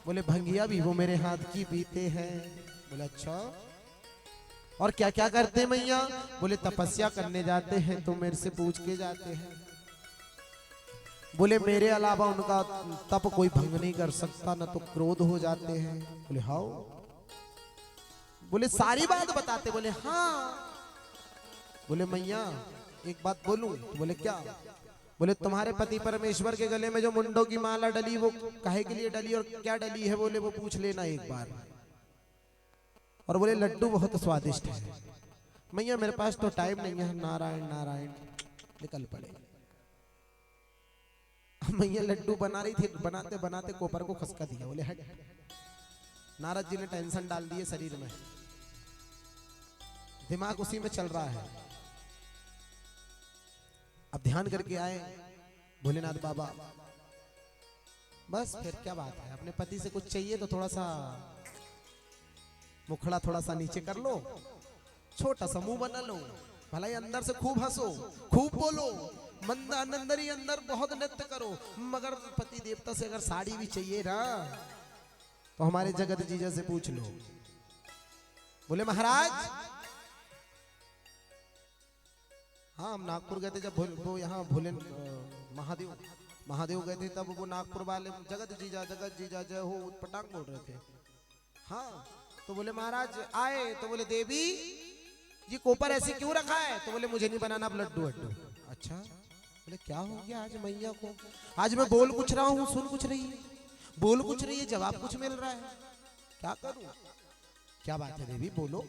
बोले भंगिया भी वो मेरे हाथ की पीते हैं। बोले अच्छा और क्या क्या करते हैं मैया। बोले तपस्या करने जाते हैं तो मेरे से पूछ के जाते हैं। बोले मेरे अलावा उनका तप कोई भंग नहीं कर सकता, ना तो क्रोध हो जाते हैं। बोले हाँ। बोले सारी बात बताते। बोले हाँ। बोले मैया एक बात बोलूं। तो बोले क्या। बोले तुम्हारे पति परमेश्वर के गले में जो मुंडों की माला डली वो काहे के लिए डली और क्या डली है बोले वो पूछ लेना एक बार। और बोले लड्डू बहुत स्वादिष्ट है। मैया मेरे पास तो टाइम नहीं है, नारायण नारायण निकल पड़े। मैया लड्डू बना रही थी, बनाते बनाते कोपर को खसका दिया। बोले हट। नारद जी ने टेंशन डाल दिए शरीर में, दिमाग उसी में चल रहा है। अब ध्यान करके आए भोलेनाथ बाबा, बस फिर क्या बात है, अपने पति से कुछ चाहिए तो थोड़ा सा मुखड़ा थोड़ा सा नीचे कर लो, छोटा सा मुंह बना लो, भला ही अंदर से खूब हंसो, खूब बोलो, अंदर ही अंदर बहुत नृत्य करो। मगर पति देवता से अगर साड़ी भी चाहिए ना तो हमारे जगत जीजा से पूछ लो। बोले महाराज हाँ हम नागपुर गए थे, जब वो यहाँ भोले महादेव गए थे तब वो नागपुर वाले जगत जीजा जय हो पटांग बोल रहे थे। हाँ तो बोले महाराज आए तो बोले देवी ये कोपर ऐसे क्यों रखा है। तो बोले मुझे नहीं बनाना अब लड्डू वड्डू। अच्छा बोले क्या हो गया आज मैया को, आज मैं बोल कुछ रहा हूँ सुन कुछ रही है, बोल कुछ रही है जवाब कुछ मिल रहा है, क्या करूं। क्या बात है देवी बोलो।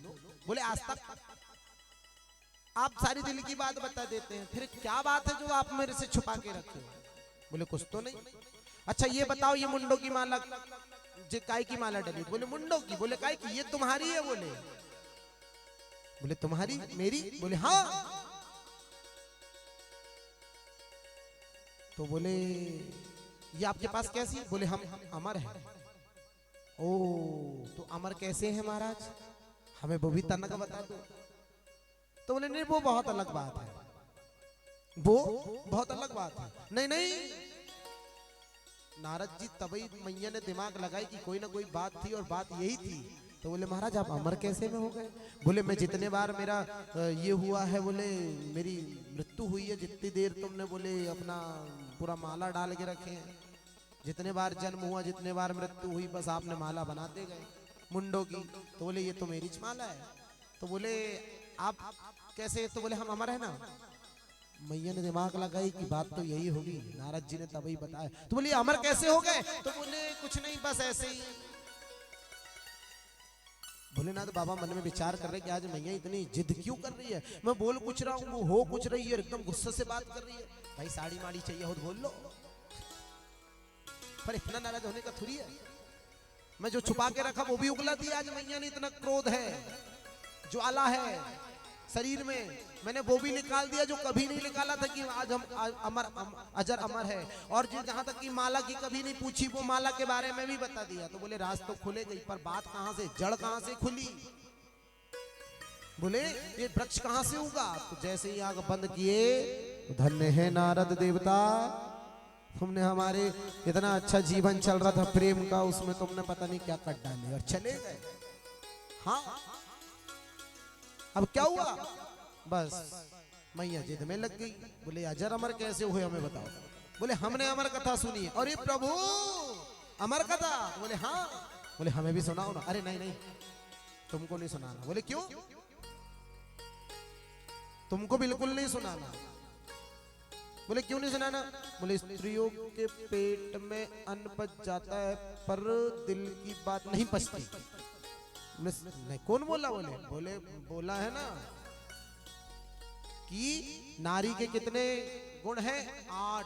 बोले आज तक आप सारी दिल की बात बता देते हैं, फिर क्या बात है जो आप मेरे से छुपा के रखे हो। बोले कुछ तो नहीं। अच्छा ये बताओ ये मुंडों की माला काय की माला डली। बोले मुंडों की। बोले काय की, ये तुम्हारी है। बोले तुम्हारी मेरी। बोले हाँ। तो बोले ये आपके पास कैसी है? बोले हम अमर हैं। ओ तो अमर कैसे हैं महाराज, हमें वो भी तनक बता दो। तो बोले नहीं वो बहुत अलग बात है, वो बहुत अलग बात है। नहीं नहीं, नारद जी तभी मैया ने दिमाग लगाई कि कोई ना कोई बात थी और बात यही थी। तो बोले महाराज आप अमर कैसे में हो गए? बोले मैं जितने बार मेरा ये हुआ है, बोले मेरी मृत्यु हुई है, जितनी देर तुमने बोले अपना पूरा माला डाल के रखे हैं, जितने बार जन्म हुआ, जितने बार मृत्यु हुई, बस आपने माला बनाते गए मुंडों की। तो बोले ये तो मेरी माला है। तो बोले आप कैसे? तो बोले हम अमर है ना। मैया ने दिमाग लगाई कि बात तो यही होगी, नारद जी ने तभी बताया। तो बोले अमर कैसे हो गए? तो बोले कुछ नहीं, बस ऐसे ही। बोले ना तो बाबा मन में विचार कर रहे कि आज मैया इतनी जिद क्यों कर रही है, मैं बोल कुछ रहा हूँ वो हो कुछ रही है, एकदम गुस्से से बात कर रही है। भाई साड़ी माड़ी चाहिए हो तो बोल लो, पर इतना नाराज होने का थोड़ी है। मैं जो छुपा के रखा वो भी उगला दिया आज मैया ने। इतना क्रोध है, ज्वाला है शरीर में, मैंने वो भी निकाल दिया जो कभी नहीं निकाला था कि आज हम अमर अजर अमर है। और जो जहां तक की माला की कभी नहीं पूछी, वो माला के बारे में भी बता दिया। तो बोले राज तो खुले गई, पर बात कहां से, जड़ कहां से खुली? बोले ये वृक्ष कहां से उगा? तो जैसे ही आग बंद किए, धन्य है नारद देवता, तुमने हमारे इतना अच्छा जीवन चल रहा था प्रेम का, उसमें तुमने पता नहीं क्या कर डाले और चले गए। हाँ अब क्या हुआ? बस मैया जिद में लग गई। बोले अजर अमर कैसे हुए हमें बताओ। बोले हमने अमर कथा सुनी है। अरे प्रभु अमर कथा? बोले हाँ। बोले हमें भी सुनाओ ना। अरे नहीं नहीं तुमको नहीं सुनाना। बोले क्यों? तुमको बिल्कुल नहीं सुनाना। बोले क्यों नहीं सुनाना? बोले स्त्रियों के पेट में अन्न पच जाता है पर दिल की बात नहीं पचती। नहीं कौन बोला? बोले बोला है ना कि नारी के कितने गुण हैं? 8।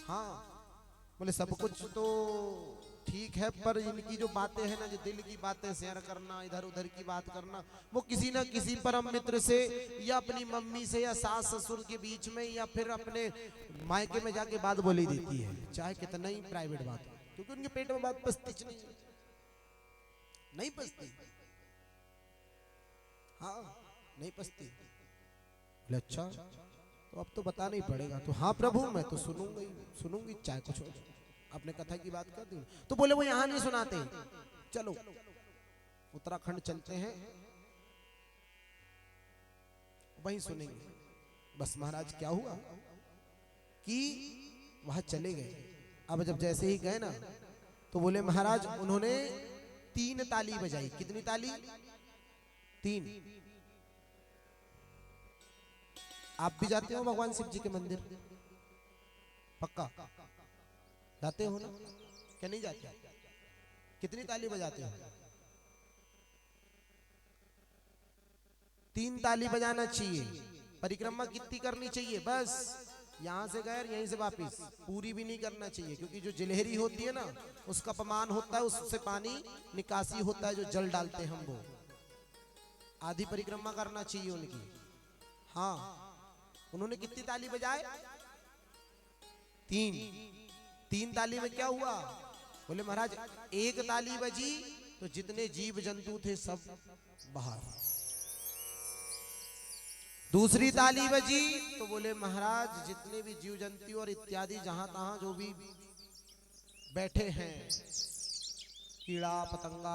हाँ बोले सब कुछ तो ठीक है, पर इनकी जो बातें हैं ना, जो दिल की बातें शेयर करना, इधर उधर की बात करना, वो किसी ना किसी परम मित्र से या अपनी मम्मी से या सास ससुर के बीच में या फिर अपने मायके में जाके बात बोली देती है, चाहे कितना ही प्राइवेट बात हो, क्योंकि उनके पेट में बात पचती नहीं पचती। हाँ नहीं पचती। बोले अच्छा तो अब तो बताना ही पड़ेगा। तो हाँ प्रभु मैं तो सुनूंगी चाहे कुछ हो। आपने कथा की बात कर दी। तो बोले वो यहाँ नहीं सुनाते, चलो उत्तराखंड चलते हैं, वहीं सुनेंगे। बस महाराज क्या हुआ कि वहां चले गए। अब जब जैसे ही गए ना, तो बोले महाराज उन्होंने 3 ताली बजाई। कितनी ताली? 3। आप भी जाते हो भगवान शिव जी के मंदिर? पक्का जाते हो ना? क्या नहीं जाते? कितनी ताली बजाते हो? 3 ताली बजाना चाहिए। परिक्रमा कितनी करनी चाहिए? बस यहाँ से गए यहीं से वापस, पूरी भी नहीं करना चाहिए, क्योंकि जो जिलहरी होती है ना उसका अपमान होता है, उससे पानी निकासी होता है, जो जल डालते हैं हम, वो आधी परिक्रमा करना चाहिए उनकी। हाँ उन्होंने कितनी ताली बजाए? 3 ताली में क्या हुआ? बोले महाराज 1 ताली बजी तो जितने जीव जंतु थे सब बाहर। दूसरी ताली बजी तो बोले महाराज जितने भी जीव जंतु और इत्यादि जहां तहां जो भी बैठे हैं, कीड़ा पतंगा